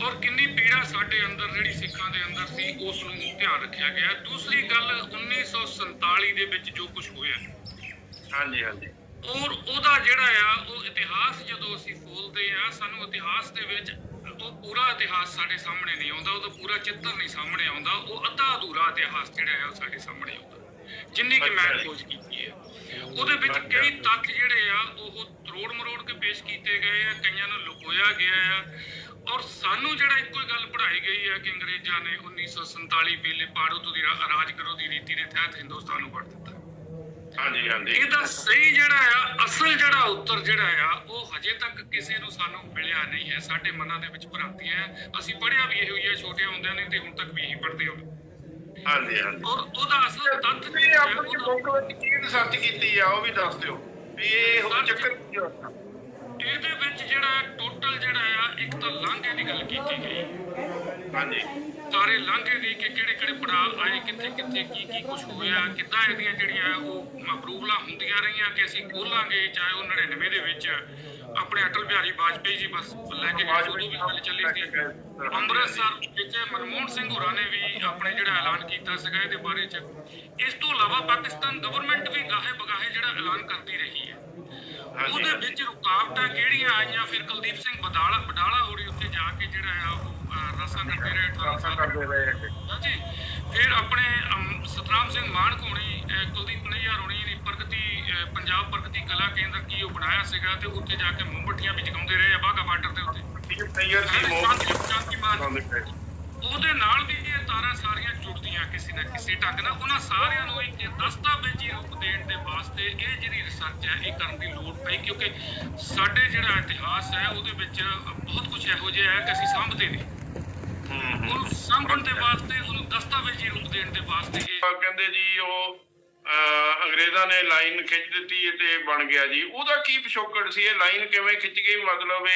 ਔਰ ਕਿੰਨੀ ਪੀੜਾ ਸਾਡੇ ਅੰਦਰ ਜਿਹੜੀ ਸਿੱਖਾਂ ਦੇ ਅੰਦਰ ਸੀ ਉਸ ਨੂੰ ਧਿਆਨ ਰੱਖਿਆ ਗਿਆ। ਦੂਸਰੀ ਗੱਲ 1947 ਦੇ ਵਿੱਚ ਜੋ ਕੁਝ ਹੋਇਆ, ਔਰ ਉਹਦਾ ਜਿਹੜਾ ਆ ਉਹ ਇਤਿਹਾਸ ਜਦੋਂ ਅਸੀਂ ਫੋਲਦੇ ਆ, ਸਾਨੂੰ ਇਤਿਹਾਸ ਦੇ ਵਿੱਚ ਉਹ ਪੂਰਾ ਇਤਿਹਾਸ ਸਾਡੇ ਸਾਹਮਣੇ ਨਹੀਂ ਆਉਂਦਾ, ਉਹਦਾ ਪੂਰਾ ਚਿੱਤਰ ਨਹੀਂ ਸਾਹਮਣੇ ਆਉਂਦਾ। ਉਹ ਅੱਧਾ ਅਧੂਰਾ ਇਤਿਹਾਸ ਜਿਹੜਾ ਹੈ ਉਹ ਸਾਡੇ ਸਾਹਮਣੇ ਆਉਂਦਾ, ਜਿੰਨੀ ਕਿ ਮੈਂ ਖੋਜ ਕੀਤੀ ਹੈ। ਉਹਦੇ ਵਿੱਚ ਕਈ ਤੱਥ ਜਿਹੜੇ ਆ ਉਹ ਤਰੋੜ ਮਰੋੜ ਕੇ ਪੇਸ਼ ਕੀਤੇ ਗਏ ਆ, ਕਈਆਂ ਨੂੰ ਲੁਕੋਇਆ ਗਿਆ ਆ। ਔਰ ਸਾਨੂੰ ਜਿਹੜਾ ਇੱਕੋ ਹੀ ਗੱਲ ਪੜ੍ਹਾਈ ਗਈ ਹੈ ਕਿ ਅੰਗਰੇਜ਼ਾਂ ਨੇ 1947 ਵੇਲੇ ਪਾੜੋ ਤੋਂ ਰਾਜ ਕਰੋ ਦੀ ਰੀਤੀ ਦੇ ਤਹਿਤ ਹਿੰਦੁਸਤਾਨ ਨੂੰ ਵੰਡ ਦਿੱਤਾ। ਇਹਦਾ ਸਹੀ ਜਿਹੜਾ ਆ, ਅਸਲ ਜਿਹੜਾ ਉੱਤਰ ਜਿਹੜਾ ਆ ਉਹ ਹਜੇ ਤੱਕ ਕਿਸੇ ਨੂੰ ਸਾਨੂੰ ਮਿਲਿਆ ਨਹੀਂ ਹੈ। ਸਾਡੇ ਮਨਾਂ ਦੇ ਵਿੱਚ ਭ੍ਰਾਂਤੀਆਂ ਹੈ। ਅਸੀਂ ਪੜ੍ਹਿਆ ਵੀ ਇਹੋ ਹੀ ਹੈ ਛੋਟੇ ਹੁੰਦਿਆਂ ਨੇ, ਤੇ ਹੁਣ ਤੱਕ ਵੀ ਇਹੀ ਪੜ੍ਹਦੇ ਹੋ। ਔਰ ਉਹਦਾ ਅਸਲ ਤੱਥ ਕੀ ਰਿਸਰਚ ਕੀਤੀ ਆ ਉਹ ਵੀ ਦੱਸ ਦਿਓ ਵੀ ਇਹ ਚੱਕਰ ਕੀ ਹੋਇਆ। ਇਹਦੇ ਵਿੱਚ ਜਿਹੜਾ ਟੋਟਲ ਜਿਹੜਾ ਆ, ਇੱਕ ਤਾਂ ਲਾਂਘੇ ਦੀ ਗੱਲ ਕੀਤੀ ਗਈ, ਸਾਰੇ ਲਾਂਘੇ ਦੀ ਕਿ ਕਿਹੜੇ ਪੜਾਅ ਆਏ, ਕਿੱਥੇ ਕੀ ਕੁਝ ਹੋਇਆ, ਕਿੱਦਾਂ ਇਹਦੀਆਂ ਜਿਹੜੀਆਂ ਉਹ ਅਪਰੂਵਲਾਂ ਹੁੰਦੀਆਂ ਰਹੀਆਂ ਕਿ ਅਸੀਂ ਖੋਲਾਂਗੇ। ਚਾਹੇ ਉਹ 99 ਦੇ ਵਿੱਚ ਆਪਣੇ ਅਟਲ ਬਿਹਾਰੀ ਵਾਜਪੇਈ ਜੀ ਬਸ ਲੈ ਕੇ ਗਏ, ਉਦੋਂ ਵੀ ਗੱਲ ਚੱਲੀ ਸੀ। ਅੰਮ੍ਰਿਤਸਰ ਵਿੱਚ ਮਨਮੋਹਨ ਸਿੰਘ ਹੋਰਾਂ ਨੇ ਵੀ ਆਪਣੇ ਜਿਹੜਾ ਐਲਾਨ ਕੀਤਾ ਸੀਗਾ ਇਹਦੇ ਬਾਰੇ 'ਚ। ਇਸ ਤੋਂ ਇਲਾਵਾ ਪਾਕਿਸਤਾਨ ਗਵਰਨਮੈਂਟ ਵੀ ਗਾਹੇ ਬਗਾਹੇ ਜਿਹੜਾ ਐਲਾਨ ਕਰਦੀ ਰਹੀ ਹੈ। ਉਹਦੇ ਵਿੱਚ ਰੁਕਾਵਟਾਂ ਕਿਹੜੀਆਂ ਆਈਆਂ, ਫਿਰ ਕੁਲਦੀਪ ਸਿੰਘ ਬਡਾਲਾ ਹੋਰੀ ਉੱਥੇ ਜਾ ਕੇ ਜਿਹੜਾ ਆ ਉਹ ਰਸਾਂ ਕਰਦੇ ਰਹੇ 18 ਸਾਲ ਜੀ। ਫਿਰ ਆਪਣੇ ਸਤਨਾਮ ਸਿੰਘ ਮਾਨਕ ਹੋਣੀ, ਕੁਲਦੀਪ ਨਈਅਰ ਹੋਣੀ ਨੇ ਪੰਜਾਬ ਪ੍ਰਗਤੀ ਕਲਾ ਕੇਂਦਰ ਕੀ ਉਹ ਬਣਾਇਆ ਸੀਗਾ, ਤੇ ਉੱਥੇ ਜਾ ਕੇ ਮੋਮਬੱਤੀਆਂ ਵੀ ਜਗਾਉਂਦੇ ਰਹੇ ਆ ਬਾਘਾ ਬਾਰਡਰ ਦੇ ਉੱਤੇ। ਉਹਦੇ ਨਾਲ ਵੀ ਇਹ ਤਾਰਾਂ ਸਾਰੀਆਂ ਜੁੜਦੀਆਂ ਕਿਸੇ ਨਾ ਕਿਸੇ ਢੰਗ ਨਾਲ। ਉਹਨਾਂ ਸਾਰਿਆਂ ਨੂੰ ਇੱਕ ਦਸਤਾਵੇਜ਼ੀ ਰੂਪ ਦੇਣ ਦੇ ਵਾਸਤੇ ਇਹ ਜਿਹੜੀ ਰਿਸਰਚ ਹੈ ਇਹ ਕਰਨ ਦੀ ਲੋੜ ਪਈ, ਕਿਉਂਕਿ ਸਾਡੇ ਜਿਹੜਾ ਇਤਿਹਾਸ ਹੈ ਉਹਦੇ ਵਿੱਚ ਬਹੁਤ ਕੁਝ ਇਹੋ ਜਿਹਾ ਹੈ ਕਿ ਅਸੀਂ ਸਾਂਭਦੇ ਨਹੀਂ। ਉਹਨੂੰ ਸਾਂਭਣ ਦੇ ਵਾਸਤੇ, ਉਹਨੂੰ ਦਸਤਾਵੇਜ਼ੀ ਰੂਪ ਦੇਣ ਦੇ ਵਾਸਤੇ ਕਹਿੰਦੇ ਜੀ ਉਹ ਅੰਗਰੇਜ਼ਾਂ ਨੇ ਲਾਈਨ ਖਿੱਚ ਦਿੱਤੀ ਤੇ ਬਣ ਗਿਆ ਜੀ। ਉਹਦਾ ਕੀ ਪਿਛੋਕੜ ਸੀ? ਇਹ ਲਾਈਨ ਕਿਵੇਂ ਖਿੱਚ ਗਈ? ਮਤਲਬ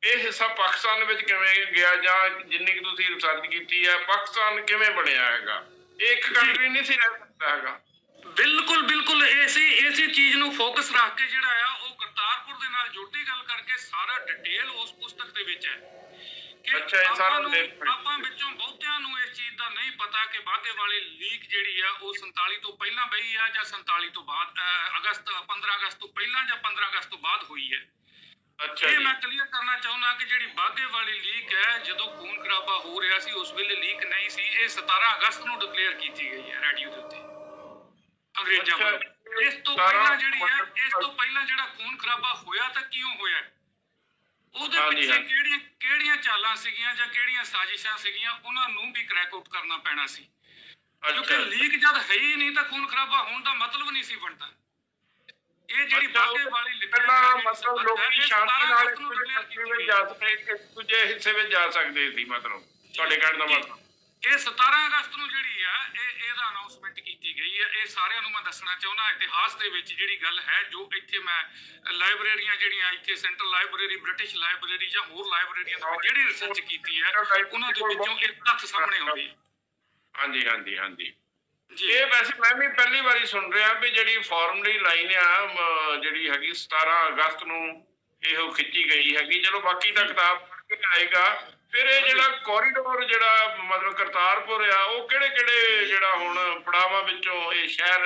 ਇਹ ਹਿੱਸਾ ਪਾਕਿਸਤਾਨ ਵਿੱਚ ਕਿਵੇਂ ਗਿਆ, ਜਾਂ ਜਿੰਨੀ ਕੁ ਤੁਸੀਂ ਰਿਸਰਚ ਕੀਤੀ ਹੈ ਪਾਕਿਸਤਾਨ ਕਿਵੇਂ ਬਣਿਆ ਹੈਗਾ? ਇੱਕ ਕੰਟਰੀ ਨਹੀਂ ਸੀ ਰਹਿ ਸਕਦਾ ਹੈਗਾ। ਬਿਲਕੁਲ ਬਿਲਕੁਲ ਇਸੇ ਚੀਜ਼ ਨੂੰ ਫੋਕਸ ਰੱਖ ਕੇ ਜਿਹੜਾ ਆ ਉਹ ਕਰਤਾਰਪੁਰ ਦੇ ਨਾਲ ਜੋੜੀ ਗੱਲ ਕਰਕੇ ਸਾਰਾ ਡਿਟੇਲ ਉਸ ਪੁਸਤਕ ਦੇ ਵਿੱਚ ਹੈ ਕਿ ਅੱਛਾ, ਇਹ ਸਾਰਾ ਆਪਾਂ ਵਿੱਚੋਂ ਬਹੁਤਿਆਂ ਨੂੰ ਇਸ ਚੀਜ਼ ਦਾ ਨਹੀਂ ਪਤਾ ਕਿ ਬਾਘੇ ਵਾਲੀ ਲੀਕ ਜਿਹੜੀ ਆ ਉਹ 47 ਤੋਂ ਪਹਿਲਾਂ ਪਈ ਆ ਜਾਂ 47 ਤੋਂ ਬਾਅਦ 15 ਅਗਸਤ ਤੋਂ ਪਹਿਲਾਂ ਜਾਂ 15 ਅਗਸਤ ਤੋਂ ਬਾਅਦ ਹੋਈ ਹੈ। ਅੱਛਾ ਇਹ ਜੀ। ਮੈਂ ਕਲੀਅਰ ਕਰਨਾ ਚਾਹੁੰਦਾ ਕਿ ਜਿਹੜੀ ਬਾਘੇ ਵਾਲੀ ਲੀਕ ਹੈ ਜਦੋਂ ਖੂਨ ਖਰਾਬਾ ਹੋ ਰਿਹਾ ਸੀ ਉਸ ਵੇਲੇ ਲੀਕ ਨਹੀਂ ਸੀ, ਇਹ 17 ਅਗਸਤ ਨੂੰ ਡਿਕਲੇਅਰ ਕੀਤੀ ਗਈ ਹੈ ਰੇਡੀਓ ਦੇ ਉੱਤੇ ਅੰਗਰੇਜ਼ਾਂ ਵੱਲੋਂ। ਇਸ ਤੋਂ ਪਹਿਲਾਂ ਜਿਹੜਾ ਖੂਨ ਖਰਾਬਾ ਹੋਇਆ ਤਾਂ ਕਿਉਂ ਹੋਇਆ, ਉਹਦੇ ਪਿੱਛੇ ਕਿਹੜੀਆਂ ਚਾਲਾਂ ਸੀਗੀਆਂ ਜਾਂ ਕਿਹੜੀਆਂ ਸਾਜ਼ਿਸ਼ਾਂ ਸੀਗੀਆਂ, ਉਹਨਾਂ ਨੂੰ ਵੀ ਕ੍ਰੈਕ ਆਊਟ ਕਰਨਾ ਪੈਣਾ ਸੀ। ਕਿਉਂਕਿ ਲੀਕ ਜਦ ਹੈ ਹੀ ਨਹੀਂ ਤਾਂ ਖੂਨ ਖਰਾਬਾ ਹੋਣ ਦਾ ਮਤਲਬ ਨਹੀਂ ਸੀ ਬਣਦਾ। ਇਹ ਜਿਹੜੀ ਬਾਘੇ ਵਾਲੀ ਪਹਿਲਾਂ ਮਤਲਬ ਲੋਕੀ ਸ਼ਾਂਤੀ ਨਾਲ ਇੱਕ ਦੂਜੇ ਹਿੱਸੇ ਵਿੱਚ ਜਾ ਸਕਦੇ ਸੀ, ਮਤਲਬ ਤੁਹਾਡੇ ਕਹਿਣ ਦਾ ਮਤਲਬ ਇਹ 17 ਅਗਸਤ ਨੂੰ ਜਿਹੜੀ ਆ ਇਹਦਾ ਅਨਾਉਂਸਮੈਂਟ ਕੀਤੀ ਗਈ ਹੈ। ਇਹ ਸਾਰਿਆਂ ਨੂੰ ਮੈਂ ਦੱਸਣਾ ਚਾਹੁੰਦਾ ਇਤਿਹਾਸ ਦੇ ਵਿੱਚ ਜਿਹੜੀ ਗੱਲ ਹੈ, ਜੋ ਇੱਥੇ ਮੈਂ ਲਾਇਬ੍ਰੇਰੀਆਂ ਜਿਹੜੀਆਂ ਇੱਥੇ ਸੈਂਟਰਲ ਲਾਇਬ੍ਰੇਰੀ, ਬ੍ਰਿਟਿਸ਼ ਲਾਇਬ੍ਰੇਰੀ ਜਾਂ ਹੋਰ ਲਾਇਬ੍ਰੇਰੀਆਂ ਦੇ ਵਿੱਚ ਜਿਹੜੀ ਰਿਸਰਚ ਕੀਤੀ ਹੈ ਉਹਨਾਂ ਦੇ ਵਿੱਚੋਂ ਇੱਕ ਤੱਥ ਸਾਹਮਣੇ ਆਉਂਦੀ ਹੈ। ਹਾਂਜੀ ਹਾਂਜੀ ਹਾਂਜੀ ਜੀ। ਇਹ ਵੈਸੇ ਮੈਂ ਵੀ ਪਹਿਲੀ ਵਾਰੀ ਸੁਣ ਰਿਹਾ ਵੀ ਜਿਹੜੀ ਫਾਰਮਲੀ ਲਾਈਨ ਆ ਜਿਹੜੀ ਹੈਗੀ 17 ਅਗਸਤ ਨੂੰ ਇਹੋ ਖਿੱਚੀ ਗਈ ਹੈਗੀ। ਚਲੋ ਬਾਕੀ ਦਾ ਕਿਤਾਬ ਪੜ੍ਹ ਕੇ ਆਏਗਾ। ਫਿਰ ਇਹ ਜਿਹੜਾ ਕੋਰੀਡੋਰ ਜਿਹੜਾ ਮਤਲਬ ਕਰਤਾਰਪੁਰ ਆ, ਉਹ ਕਿਹੜੇ ਕਿਹੜੇ ਜਿਹੜਾ ਹੁਣ ਪੜਾਵਾਂ ਵਿੱਚੋਂ ਇਹ ਸ਼ਹਿਰ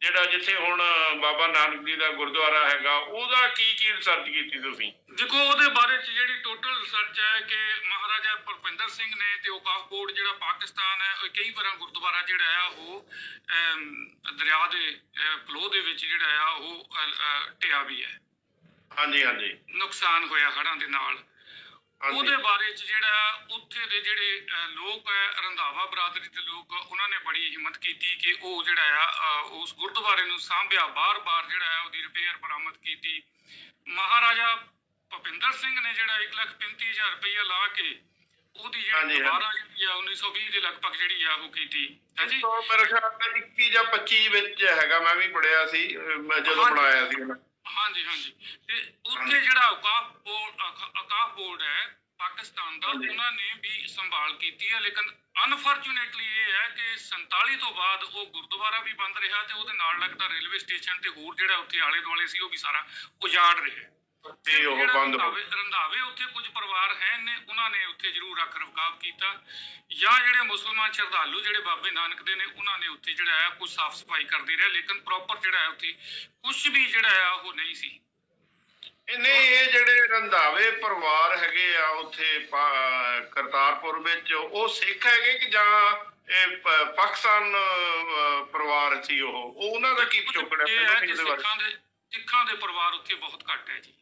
ਜਿਹੜਾ ਜਿੱਥੇ ਹੁਣ ਬਾਬਾ ਨਾਨਕ ਜੀ ਦਾ ਗੁਰਦੁਆਰਾ ਹੈਗਾ, ਉਹਦਾ ਕੀ ਰਿਸਰਚ ਕੀਤੀ ਤੁਸੀਂ? ਦੇਖੋ ਉਹਦੇ ਬਾਰੇ ਚ ਜਿਹੜੀ ਟੋਟਲ ਰਿਸਰਚ ਹੈ ਕਿ ਮਹਾਰਾਜਾ ਭੁਪਿੰਦਰ ਸਿੰਘ ਨੇ ਤੇ ਔਕਾਫ ਬੋਰਡ ਜਿਹੜਾ ਪਾਕਿਸਤਾਨ ਹੈ, ਉਹ ਕਈ ਵਾਰਾਂ ਗੁਰਦੁਆਰਾ ਜਿਹੜਾ ਆ ਉਹ ਦਰਿਆ ਦੇ ਫਲੋ ਦੇ ਵਿੱਚ ਜਿਹੜਾ ਆ ਉਹ ਢਿਆ ਵੀ ਹੈ। ਹਾਂਜੀ ਹਾਂਜੀ, ਨੁਕਸਾਨ ਹੋਇਆ ਹੜ੍ਹਾਂ ਦੇ ਨਾਲ। ਉਹਦੇ ਬਾਰੇ ਚ ਜਿਹੜਾ ਉੱਥੇ ਦੇ ਜਿਹੜੇ ਲੋਕ ਹੈ, ਰੰਧਾਵਾ ਬਰਾਦਰੀ ਦੇ ਲੋਕ, ਉਹਨਾਂ ਨੇ ਬੜੀ ਹਿੰਮਤ ਕੀਤੀ ਕਿ ਉਹ ਜਿਹੜਾ ਆ ਉਸ ਗੁਰਦੁਆਰੇ ਨੂੰ ਸਾਂਭਿਆ, ਬਾਰ-ਬਾਰ ਜਿਹੜਾ ਆ ਉਹਦੀ ਰਿਪੇਅਰ ਬਰਾਮਦ ਕੀਤੀ। ਮਹਾਰਾਜਾ ਭੁਪਿੰਦਰ ਸਿੰਘ ਨੇ ਜਿਹੜਾ 1,35,000 ਰੁਪਇਆ ਲਾ ਕੇ ਉਹਦੀ ਜਿਹੜੀ ਦੁਬਾਰਾ ਜਿਹੜੀ ਆ 1920 ਦੇ ਲਗਭਗ ਜਿਹੜੀ ਆ ਉਹ ਕੀਤੀ। ਹਾਂਜੀ, ਮੇਰੇ ਖਿਆਲ ਨਾਲ 21 ਜਾਂ 25 ਵਿੱਚ ਹੈਗਾ, ਮੈਂ ਵੀ ਪੜਿਆ ਸੀ ਜਦੋਂ ਬਣਾਇਆ ਸੀ। ਹਾਂਜੀ ਹਾਂਜੀ, ਤੇ ਉੱਥੇ ਜਿਹੜਾ ਔਕਾਫ ਬੋਰਡ ਹੈ ਪਾਕਿਸਤਾਨ ਦਾ, ਉਹਨਾਂ ਨੇ ਵੀ ਸੰਭਾਲ ਕੀਤੀ ਹੈ। ਲੇਕਿਨ ਅਨਫੋਰਚੂਨੇਟਲੀ ਇਹ ਹੈ ਕਿ 47 ਤੋਂ ਬਾਅਦ ਉਹ ਗੁਰਦੁਆਰਾ ਵੀ ਬੰਦ ਰਿਹਾ ਤੇ ਉਹਦੇ ਨਾਲ ਲੱਗਦਾ ਰੇਲਵੇ ਸਟੇਸ਼ਨ ਤੇ ਹੋਰ ਜਿਹੜਾ ਉੱਥੇ ਆਲੇ ਦੁਆਲੇ ਸੀ ਉਹ ਵੀ ਸਾਰਾ ਉਜਾੜ ਰਿਹਾ। ਤੇ ਉਹ ਰੰਧਾਵੇ ਉੱਥੇ ਕੁਝ ਪਰਿਵਾਰ ਹੈ ਨੇ, ਉਹਨਾਂ ਨੇ ਉੱਥੇ ਜ਼ਰੂਰ ਰੱਖ ਰਖਾਵ ਕੀਤਾ, ਜਾਂ ਜਿਹੜੇ ਮੁਸਲਮਾਨ ਸ਼ਰਧਾਲੂ ਜਿਹੜੇ ਬਾਬੇ ਨਾਨਕ ਦੇ ਨੇ ਉਹਨਾਂ ਨੇ ਉੱਥੇ ਜਿਹੜਾ ਹੈ ਕੁਝ ਸਾਫ਼ ਸਫਾਈ ਕਰਦੇ ਰਹੇ। ਲੇਕਿਨ ਪ੍ਰੋਪਰ ਜਿਹੜਾ ਹੈ ਉੱਥੇ ਕੁਝ ਵੀ ਜਿਹੜਾ ਆ ਉਹ ਨਹੀਂ ਸੀ। ਇਹ ਜਿਹੜੇ ਰੰਧਾਵੇ ਪਰਿਵਾਰ ਹੈਗੇ ਆ ਉੱਥੇ ਕਰਤਾਰਪੁਰ ਵਿੱਚ, ਉਹ ਸਿੱਖ ਹੈਗੇ ਕਿ ਜਾਂ ਇਹ ਪਾਕਿਸਤਾਨ ਪਰਿਵਾਰ ਸੀ? ਉਹ ਉਹਨਾਂ ਦਾ ਕੀ ਪਿਛੋਕੜ ਹੈ? ਸਿੱਖਾਂ ਦੇ ਪਰਿਵਾਰ ਉੱਥੇ ਬਹੁਤ ਘੱਟ ਹੈ ਜੀ।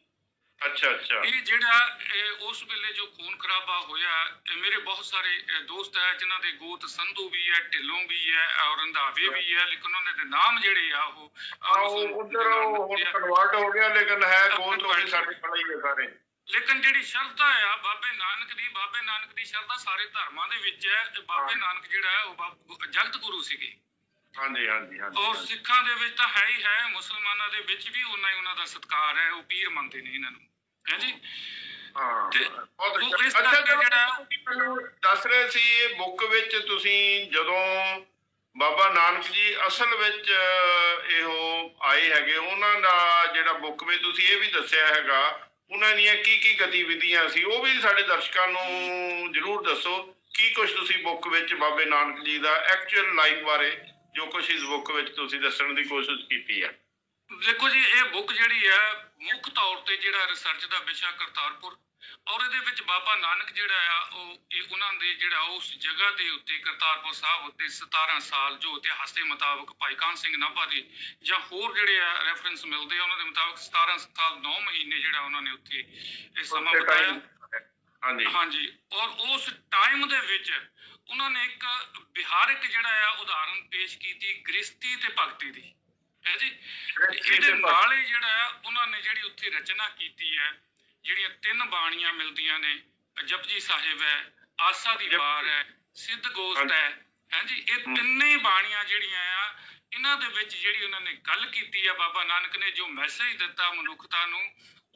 ਅੱਛਾ ਅੱਛਾ। ਇਹ ਜਿਹੜਾ ਉਸ ਵੇਲੇ ਜੋ ਖੂਨ ਖਰਾਬਾ ਹੋਇਆ, ਮੇਰੇ ਬਹੁਤ ਸਾਰੇ ਦੋਸਤ ਹੈ ਜਿਨ੍ਹਾਂ ਦੇ ਗੋਤ ਸੰਧੂ ਵੀ ਹੈ, ਢਿੱਲੋਂ ਵੀ ਹੈ ਔਰ ਰੰਧਾਵੇ ਵੀ ਹੈ, ਲੇਕਿਨ ਉਹਨਾਂ ਦੇ ਨਾਮ ਜਿਹੜੇ ਆ ਉਹ ਉਧਰ ਕਨਵਰਟ ਹੋ ਗਿਆ, ਲੇਕਿਨ ਹੈ ਗੋਤ ਉਹਦੇ ਸਾਡੇ ਕੋਲ ਹੀ ਹੈ ਸਾਰੇ। ਲੇਕਿਨ ਜਿਹੜੀ ਸ਼ਰਧਾ ਆ ਬਾਬੇ ਨਾਨਕ ਦੀ ਸ਼ਰਧਾ ਸਾਰੇ ਧਰਮਾਂ ਦੇ ਵਿੱਚ ਹੈ। ਤੇ ਬਾਬੇ ਨਾਨਕ ਜਿਹੜਾ ਹੈ ਉਹ ਜਗਤ ਗੁਰੂ ਸੀਗੇ। ਹਾਂਜੀ ਹਾਂਜੀ ਹਾਂਜੀ। ਔਰ ਸਿੱਖਾਂ ਦੇ ਵਿੱਚ ਤਾਂ ਹੈ ਹੀ ਹੈ, ਮੁਸਲਮਾਨਾਂ ਦੇ ਵਿੱਚ ਵੀ ਉਹਨਾਂ ਹੀ ਉਹਨਾਂ ਦਾ ਸਤਿਕਾਰ ਹੈ, ਉਹ ਪੀਰ ਮੰਨਦੇ ਨੇ ਇਹਨਾਂ ਨੂੰ। ਹਾਂਜੀ ਹਾਂ, ਅੱਛਾ ਮੈਨੂੰ ਦੱਸ ਰਹੇ ਸੀ ਇਹ ਬੁੱਕ ਵਿੱਚ ਤੁਸੀਂ ਜਦੋਂ ਬਾਬਾ ਨਾਨਕ ਜੀ ਅਸਲ ਵਿੱਚ ਇਹੋ ਆਏ ਹੈਗੇ, ਉਹਨਾਂ ਦਾ ਜਿਹੜਾ ਬੁੱਕ ਵਿੱਚ ਤੁਸੀਂ ਇਹ ਵੀ ਦੱਸਿਆ ਹੈਗਾ ਉਹਨਾਂ ਦੀਆਂ ਕੀ ਗਤੀਵਿਧੀਆਂ ਸੀ, ਉਹ ਵੀ ਸਾਡੇ ਦਰਸ਼ਕਾਂ ਨੂੰ ਜ਼ਰੂਰ ਦੱਸੋ। ਕੀ ਕੁਝ ਤੁਸੀਂ ਬੁੱਕ ਵਿੱਚ ਬਾਬੇ ਨਾਨਕ ਜੀ ਦਾ ਐਕਚੁਅਲ ਲਾਈਫ ਬਾਰੇ ਜੋ ਕੁਝ ਇਸ ਬੁੱਕ ਵਿੱਚ ਤੁਸੀਂ ਦੱਸਣ ਦੀ ਕੋਸ਼ਿਸ਼ ਕੀਤੀ ਹੈ? ਦੇਖੋ ਜੀ, ਇਹ ਬੁੱਕ ਜਿਹੜੀ ਹੈ ਮੁੱਖ ਤੌਰ ਤੇ ਜਿਹੜਾ ਰਿਸਰਚ ਦਾ ਵਿਸ਼ਾ ਕਰਤਾਰਪੁਰ, ਔਰ ਇਹਦੇ ਵਿੱਚ ਬਾਬਾ ਨਾਨਕ ਜਿਹੜਾ ਆ ਉਹ ਉਹਨਾਂ ਦੇ ਜਿਹੜਾ ਉਸ ਜਗ੍ਹਾ ਦੇ ਉੱਤੇ ਕਰਤਾਰਪੁਰ ਸਾਹਿਬ ਉੱਤੇ 17 ਸਾਲ ਜੋ ਇਤਿਹਾਸ ਦੇ ਮੁਤਾਬਕ ਭਾਈ ਕਾਹਨ ਸਿੰਘ ਨਾਭਾ ਦੇ ਜਾਂ ਹੋਰ ਜਿਹੜੇ ਆ ਰੈਫਰੈਂਸ ਮਿਲਦੇ ਆ ਉਹਨਾਂ ਦੇ ਮੁਤਾਬਕ 17 ਸਾਲ 9 ਮਹੀਨੇ ਜਿਹੜਾ ਉਹਨਾਂ ਨੇ ਉੱਥੇ ਇਹ ਸਮਾਂ ਬਿਤਾਇਆ। ਹਾਂਜੀ, ਔਰ ਉਸ ਟਾਈਮ ਦੇ ਵਿੱਚ ਉਹਨਾਂ ਨੇ ਇੱਕ ਵਿਹਾਰਕ ਜਿਹੜਾ ਆ ਉਦਾਹਰਨ ਪੇਸ਼ ਕੀਤੀ ਗ੍ਰਸਤੀ ਤੇ ਭਗਤੀ ਦੀ ਹੈ ਜੀ। ਇਹਦੇ ਨਾਲ ਹੀ ਜਿਹੜਾ ਆ ਉਹਨਾਂ ਨੇ ਜਿਹੜੀ ਉੱਥੇ ਰਚਨਾ ਕੀਤੀ ਹੈ, ਜਿਹੜੀਆਂ 3 ਬਾਣੀਆਂ ਮਿਲਦੀਆਂ ਨੇ, ਜਪਜੀ ਸਾਹਿਬ ਹੈ, ਆਸਾ ਦੀ ਵਾਰ ਹੈ, ਸਿੱਧ ਗੋਸ਼ਟ ਹੈ। ਹਾਂਜੀ, ਇਹ ਤਿੰਨੇ ਬਾਣੀਆਂ ਜਿਹੜੀਆਂ ਆ ਇਹਨਾਂ ਦੇ ਵਿੱਚ ਜਿਹੜੀ ਉਹਨਾਂ ਨੇ ਗੱਲ ਕੀਤੀ ਆ, ਬਾਬਾ ਨਾਨਕ ਨੇ ਜੋ ਮੈਸੇਜ ਦਿੱਤਾ ਮਨੁੱਖਤਾ ਨੂੰ,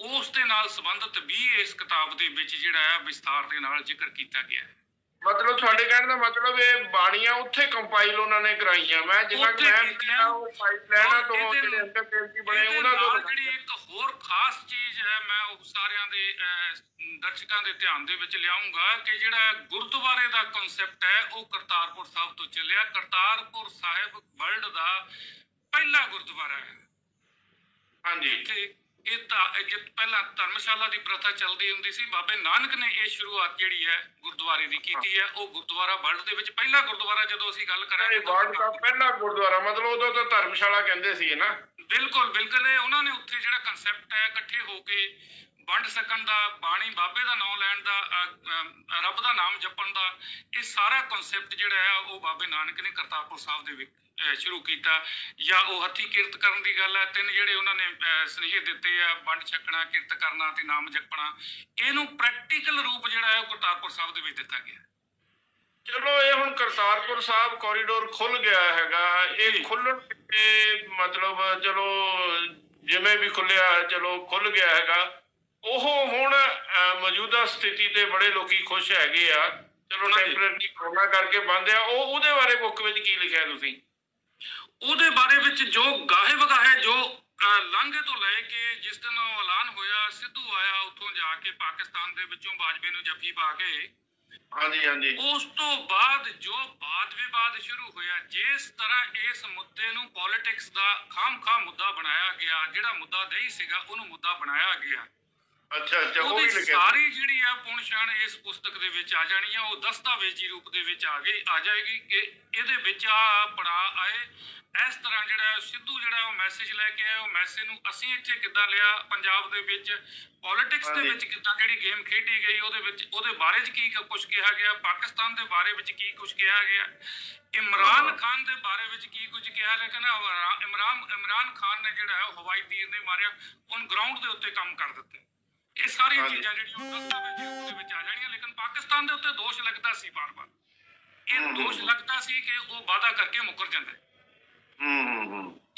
ਉਸ ਦੇ ਨਾਲ ਸੰਬੰਧਿਤ ਵੀ ਇਸ ਕਿਤਾਬ ਦੇ ਵਿੱਚ ਜਿਹੜਾ ਹੈ ਵਿਸਥਾਰ ਦੇ ਨਾਲ ਜ਼ਿਕਰ ਕੀਤਾ ਗਿਆ ਹੈ। ਮਤਲਬ ਤੁਹਾਡੇ ਕਹਿਣ ਦਾ ਮਤਲਬ ਇਹ ਬਾਣੀਆਂ ਉੱਥੇ ਕੰਪਾਈਲ ਉਹਨਾਂ ਨੇ ਕਰਾਈਆਂ। ਮੈਂ ਜਿੰਨਾ ਕਿ ਮੈਂ ਦੇਖਿਆ ਉਹ ਪਾਈਪਲਾਈਨਾਂ ਤੋਂ ਜਿਹੜੇ ਅੰਤਰਦੇਸ਼ੀ ਬਣੇ ਉਹਨਾਂ ਤੋਂ ਜਿਹੜੀ ਇੱਕ ਹੋਰ ਖਾਸ ਚੀਜ਼ ਹੈ, ਮੈਂ ਉਹ ਸਾਰਿਆਂ ਦੇ ਦਰਸ਼ਕਾਂ ਦੇ ਧਿਆਨ ਦੇ ਵਿੱਚ ਲਿਆਉਂਗਾ ਕਿ ਜਿਹੜਾ ਗੁਰਦੁਆਰੇ ਦਾ ਕਨਸੈਪਟ ਹੈ ਉਹ ਕਰਤਾਰਪੁਰ ਸਾਹਿਬ ਤੋਂ ਚੱਲਿਆ। ਕਰਤਾਰਪੁਰ ਸਾਹਿਬ ਵਰਲਡ ਦਾ ਪਹਿਲਾ ਗੁਰਦੁਆਰਾ ਹੈ। ਹਾਂਜੀ, ਇਹ ਤਾਂ ਪਹਿਲਾਂ ਧਰਮਸ਼ਾਲਾ ਦੀ ਪ੍ਰਥਾ ਚੱਲਦੀ ਹੁੰਦੀ ਸੀ। ਬਾਬੇ ਨਾਨਕ ਨੇ ਇਹ ਸ਼ੁਰੂਆਤ ਜਿਹੜੀ ਹੈ ਗੁਰਦੁਆਰੇ ਦੀ ਕੀਤੀ ਹੈ। ਉਹ ਗੁਰਦੁਆਰਾ ਵਰਲਡ ਦੇ ਵਿੱਚ ਪਹਿਲਾ ਗੁਰਦੁਆਰਾ, ਜਦੋਂ ਅਸੀਂ ਗੱਲ ਕਰਾਂਗੇ ਵਰਲਡ ਦਾ ਪਹਿਲਾ ਗੁਰਦੁਆਰਾ, ਮਤਲਬ ਉਦੋਂ ਤਾਂ ਧਰਮਸ਼ਾਲਾ ਕਹਿੰਦੇ ਸੀ ਨਾ। ਬਿਲਕੁਲ ਬਿਲਕੁਲ, ਇਹ ਉਹਨਾਂ ਨੇ ਉੱਥੇ ਜਿਹੜਾ ਕਨਸੈਪਟ ਹੈ ਇਕੱਠੇ ਹੋ ਕੇ ਵੰਡ ਸਕਣ ਦਾ, ਬਾਣੀ ਬਾਬੇ ਦਾ ਨਾਮ ਲੈਣ ਦਾ, ਰੱਬ ਦਾ ਨਾਮ ਜਪਣ ਦਾ, ਇਹ ਸਾਰਾ ਕਨਸੈਪਟ ਜਿਹੜਾ ਹੈ ਉਹ ਬਾਬੇ ਨਾਨਕ ਨੇ ਕਰਤਾਰਪੁਰ ਸਾਹਿਬ ਦੇ ਵਿੱਚ ਸ਼ੁਰੂ ਕੀਤਾ। ਜਾਂ ਉਹ ਹੱਥੀਂ ਕਿਰਤ ਕਰਨ ਦੀ ਗੱਲ ਹੈ, 3 ਜਿਹੜੇ ਉਹਨਾਂ ਨੇ ਸੁਨੇਹੇ ਦਿੱਤੇ ਆ, ਵੰਡ ਛਕਣਾ, ਕਿਰਤ ਕਰਨਾ ਤੇ ਨਾਮ ਜਪਣਾ, ਇਹਨੂੰ ਪ੍ਰੈਕਟੀਕਲ ਰੂਪ ਜਿਹੜਾ ਹੈ ਉਹ ਕਰਤਾਰਪੁਰ ਸਾਹਿਬ ਦੇ ਵਿੱਚ ਦਿੱਤਾ ਗਿਆ। ਚਲੋ ਇਹ ਹੁਣ ਕਰਤਾਰਪੁਰ ਸਾਹਿਬ ਕੋਰੀਡੋਰ ਖੁੱਲ ਗਿਆ ਹੈਗਾ, ਇਹ ਖੁੱਲਣ ਤੇ ਮਤਲਬ ਚਲੋ ਜਿਵੇਂ ਵੀ ਖੁੱਲਿਆ, ਚਲੋ ਖੁੱਲ ਗਿਆ ਹੈਗਾ। ਉਹ ਹੁਣ ਮੌਜੂਦਾ ਸਥਿਤੀ ਤੇ ਬੜੇ ਲੋਕੀ ਖੁਸ਼ ਹੈਗੇ ਆ। ਚਲੋ ਟੈਂਪਰੇਰੀ ਕਰੋਨਾ ਕਰਕੇ ਬੰਦ ਆ। ਉਹਦੇ ਬਾਰੇ ਬੁੱਕ ਵਿੱਚ ਕੀ ਲਿਖਿਆ ਤੁਸੀਂ? ਉਹਦੇ ਬਾਰੇ ਵਿੱਚ ਜੋ ਗਾਹੇ ਵਗਾਹੇ, ਜੋ ਲਾਂਘੇ ਤੋਂ ਲੈ ਕੇ ਜਿਸ ਦਿਨ ਉਹ ਐਲਾਨ ਹੋਇਆ, ਸਿੱਧੂ ਆਇਆ ਉੱਥੋਂ ਜਾ ਕੇ ਪਾਕਿਸਤਾਨ ਦੇ ਵਿੱਚੋਂ ਬਾਜਵੇ ਨੂੰ ਜੱਫੀ ਪਾ ਕੇ, ਹਾਂਜੀ ਹਾਂਜੀ, ਉਸ ਤੋਂ ਬਾਅਦ ਜੋ ਵਾਦ ਵਿਵਾਦ ਸ਼ੁਰੂ ਹੋਇਆ, ਜਿਸ ਤਰ੍ਹਾਂ ਇਸ ਮੁੱਦੇ ਨੂੰ ਪੋਲਿਟਿਕਸ ਦਾ ਖਾਮਖਾ ਮੁੱਦਾ ਬਣਾਇਆ ਗਿਆ, ਜਿਹੜਾ ਮੁੱਦਾ ਨਹੀਂ ਸੀਗਾ ਉਹਨੂੰ ਮੁੱਦਾ ਬਣਾਇਆ ਗਿਆ। ਅੱਛਾ ਅੱਛਾ, ਉਹ ਵੀ ਉਹਦੀ ਲਿਖਿਆ। ਸਾਰੀ ਜਿਹੜੀ ਆ ਪੁਣਛਾਣ ਇਸ ਪੁਸਤਕ ਦੇ ਵਿੱਚ ਆ ਜਾਣੀ ਆ। ਉਹ ਦਸਤਾਵੇਜ਼ੀ ਰੂਪ ਦੇ ਵਿੱਚ ਆ ਜਾਏਗੀ ਕਿ ਇਹਦੇ ਵਿੱਚ ਆ ਪੜਾਅ ਆਏ। ਇਸ ਤਰ੍ਹਾਂ ਜਿਹੜਾ ਸਿੱਧੂ ਜਿਹੜਾ ਉਹ ਮੈਸੇਜ ਲੈ ਕੇ ਆਇਆ, ਉਹ ਮੈਸੇਜ ਨੂੰ ਅਸੀਂ ਇੱਥੇ ਕਿੱਦਾਂ ਲਿਆ, ਪੰਜਾਬ ਦੇ ਵਿੱਚ ਪੋਲਿਟਿਕਸ ਦੇ ਵਿੱਚ ਕਿੱਦਾਂ ਜਿਹੜੀ ਗੇਮ ਖੇਡੀ ਗਈ, ਉਹਦੇ ਵਿੱਚ ਉਹਦੇ ਬਾਰੇ ਚ ਕੀ ਕੁਝ ਕਿਹਾ ਗਿਆ, ਪਾਕਿਸਤਾਨ ਦੇ ਬਾਰੇ ਵਿੱਚ ਕੀ ਕੁਝ ਕਿਹਾ ਗਿਆ, ਇਮਰਾਨ ਖਾਨ ਦੇ ਬਾਰੇ ਵਿੱਚ ਕੀ ਕੁਝ ਕਿਹਾ ਗਿਆ। ਕਹਿੰਦਾ ਇਮਰਾਨ ਖਾਨ ਨੇ ਜਿਹੜਾ ਹੈ ਉਹ ਹਵਾਈ ਤੀਰ ਨੇ ਮਾਰਿਆ, ਉਹਨ ਗਰਾਊਂਡ ਦੇ ਉੱਤੇ ਕੰਮ ਕਰ ਦਿੱਤੇ। ਇਹ ਸਾਰੀਆਂ ਚੀਜ਼ਾਂ ਜਿਹੜੀਆਂ ਉਹਦੇ ਵਿੱਚ ਆ ਜਾਣੀਆਂ। ਲੇਕਿਨ ਪਾਕਿਸਤਾਨ ਦੇ ਉੱਤੇ ਦੋਸ਼ ਲੱਗਦਾ ਸੀ ਬਾਰ-ਬਾਰ, ਇਹ ਦੋਸ਼ ਲੱਗਦਾ ਸੀ ਕਿ ਉਹ ਵਾਅਦਾ ਕਰਕੇ ਮੁੱਕਰ ਜਾਂਦਾ।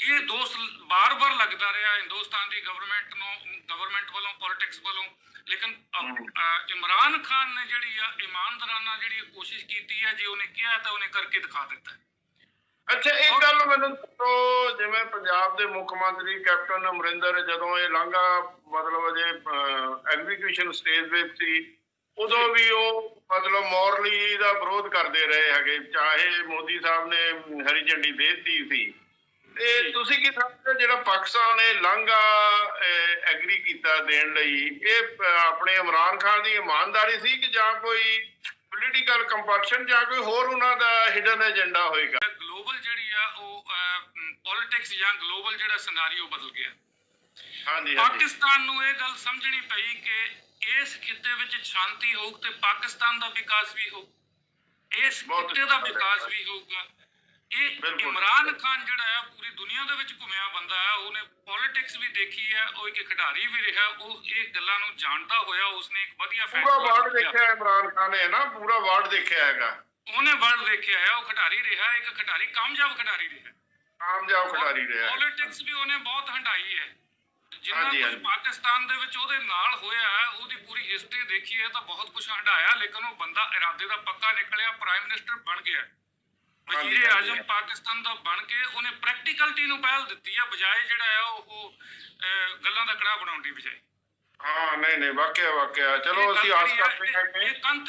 ਇਹ ਦੋਸ਼ ਬਾਰ-ਬਾਰ ਲੱਗਦਾ ਰਿਹਾ ਹਿੰਦੁਸਤਾਨ ਦੀ ਗਵਰਨਮੈਂਟ ਵੱਲੋਂ, ਪੋਲਿਟਿਕਸ ਵੱਲੋਂ। ਲੇਕਿਨ ਇਮਰਾਨ ਖਾਨ ਨੇ ਜਿਹੜੀ ਆ ਇਮਾਨਦਾਰਾਨਾ ਜਿਹੜੀ ਕੋਸ਼ਿਸ਼ ਕੀਤੀ ਹੈ, ਜੇ ਉਹਨੇ ਕਿਹਾ ਤਾਂ ਉਹਨੇ ਕਰਕੇ ਦਿਖਾ ਦਿੱਤਾ। ਅੱਛਾ, ਇੱਕ ਗੱਲ ਮੈਨੂੰ ਦੱਸੋ, ਜਿਵੇਂ ਪੰਜਾਬ ਦੇ ਮੁੱਖ ਮੰਤਰੀ ਕੈਪਟਨ ਅਮਰਿੰਦਰ ਜਦੋਂ ਇਹ ਲਾਂਘਾ ਮਤਲਬ ਅਜੇ ਐਗਜ਼ੀਕਿਊਸ਼ਨ ਸਟੇਜ ਵਿੱਚ ਸੀ, ਉਦੋਂ ਵੀ ਉਹ ਮਤਲਬ ਮੋਰਲੀ ਦਾ ਵਿਰੋਧ ਕਰਦੇ ਰਹੇ ਹੈਗੇ, ਚਾਹੇ ਮੋਦੀ ਸਾਹਿਬ ਨੇ ਹਰੀ ਝੰਡੀ ਦੇ ਦਿੱਤੀ ਸੀ। ਤੇ ਤੁਸੀਂ ਕੀ ਸਮਝਦੇ ਜਿਹੜਾ ਪਾਕਿਸਤਾਨ ਨੇ ਲਾਂਘਾ ਐਗਰੀ ਕੀਤਾ ਦੇਣ ਲਈ, ਇਹ ਆਪਣੇ ਇਮਰਾਨ ਖਾਨ ਦੀ ਇਮਾਨਦਾਰੀ ਸੀ ਕਿ ਜਾਂ ਕੋਈ ਪੋਲੀਟੀਕਲ ਕੰਪਲਸ਼ਨ ਜਾਂ ਕੋਈ ਹੋਰ ਉਹਨਾਂ ਦਾ ਹਿਡਨ ਏਜੰਡਾ ਹੋਏਗਾ? ਗਲੋਬਲ ਜਿਹੜੀ ਆ ਉਹ ਪੋਲਿਟਿਕਸ ਜਾਂ ਗਲੋਬਲ ਜਿਹੜਾ ਸਿਨਾਰੀਓ ਬਦਲ ਗਿਆ। ਹਾਂਜੀ, ਪਾਕਿਸਤਾਨ ਨੂੰ ਇਹ ਗੱਲ ਸਮਝਣੀ ਪਈ ਕਿ ਇਸ ਖਿੱਤੇ ਵਿੱਚ ਸ਼ਾਂਤੀ ਹੋਊ ਤੇ ਪਾਕਿਸਤਾਨ ਦਾ ਵਿਕਾਸ ਵੀ ਹੋਊ, ਇਸ ਖਿੱਤੇ ਦਾ ਵਿਕਾਸ ਵੀ ਹੋਊਗਾ। ਇਹ ਇਮਰਾਨ ਖਾਨ ਜਿਹੜਾ ਹੈ ਪੂਰੀ ਦੁਨੀਆ ਦੇ ਵਿੱਚ ਘੁੰਮਿਆ ਬੰਦਾ ਹੈ, ਉਹਨੇ ਪੋਲਿਟਿਕਸ ਵੀ ਦੇਖੀ ਹੈ, ਉਹ ਇੱਕ ਖਿਡਾਰੀ ਵੀ ਰਿਹਾ, ਉਹ ਇਹ ਗੱਲਾਂ ਨੂੰ ਜਾਣਦਾ ਹੋਇਆ ਉਸਨੇ ਇੱਕ ਵਧੀਆ ਪੂਰਾ ਵਰਲਡ ਦੇਖਿਆ ਇਮਰਾਨ ਖਾਨ ਨੇ ਨਾ, ਪੂਰਾ ਵਰਲਡ ਦੇਖਿਆ ਹੈਗਾ ਉਹਨੇ, ਵਰਲਡ ਦੇਖਿਆ ਹੈ। ਉਹ ਖਿਡਾਰੀ ਰਿਹਾ, ਇੱਕ ਖਿਡਾਰੀ ਕਾਮਯਾਬ ਖਿਡਾਰੀ ਰਿਹਾ, ਪੋਲਿਟਿਕਸ ਵੀ ਉਹਨੇ ਬਹੁਤ ਹੰਡਾਈ ਹੈ। ਜਿੰਨਾ ਕੁਝ ਪਾਕਿਸਤਾਨ ਦੇ ਵਿੱਚ ਉਹਦੇ ਨਾਲ ਹੋਇਆ ਹੈ, ਉਹਦੀ ਪੂਰੀ ਹਿਸਟਰੀ ਦੇਖੀ ਹੈ ਤਾਂ ਬਹੁਤ ਕੁਝ ਹੰਡਾਇਆ। ਲੇਕਿਨ ਉਹ ਬੰਦਾ ਇਰਾਦੇ ਦਾ ਪੱਕਾ ਨਿਕਲਿਆ, ਪ੍ਰਾਈਮ ਮਿਨਿਸਟਰ ਬਣ ਗਿਆ, ਵਜ਼ੀਰ ਆਜ਼ਮ ਪਾਕਿਸਤਾਨ ਦਾ ਬਣ ਕੇ ਉਹਨੇ ਪ੍ਰੈਕਟੀਕਲਿਟੀ ਨੂੰ ਪਹਿਲ ਦਿੱਤੀ ਆ, ਬਜਾਏ ਜਿਹੜਾ ਹੈ ਉਹ ਗੱਲਾਂ ਦਾ ਕੜਾਹ ਬਣਾਉਣ ਦੀ ਬਜਾਏ। ਹਾਂ, ਨਹੀਂ ਵਾਕਿਆ ਚਲੋ ਅਸੀਂ ਆਸ ਕਰਦੇ ਹਾਂ ਕਿ ਇਹ ਕੰਨ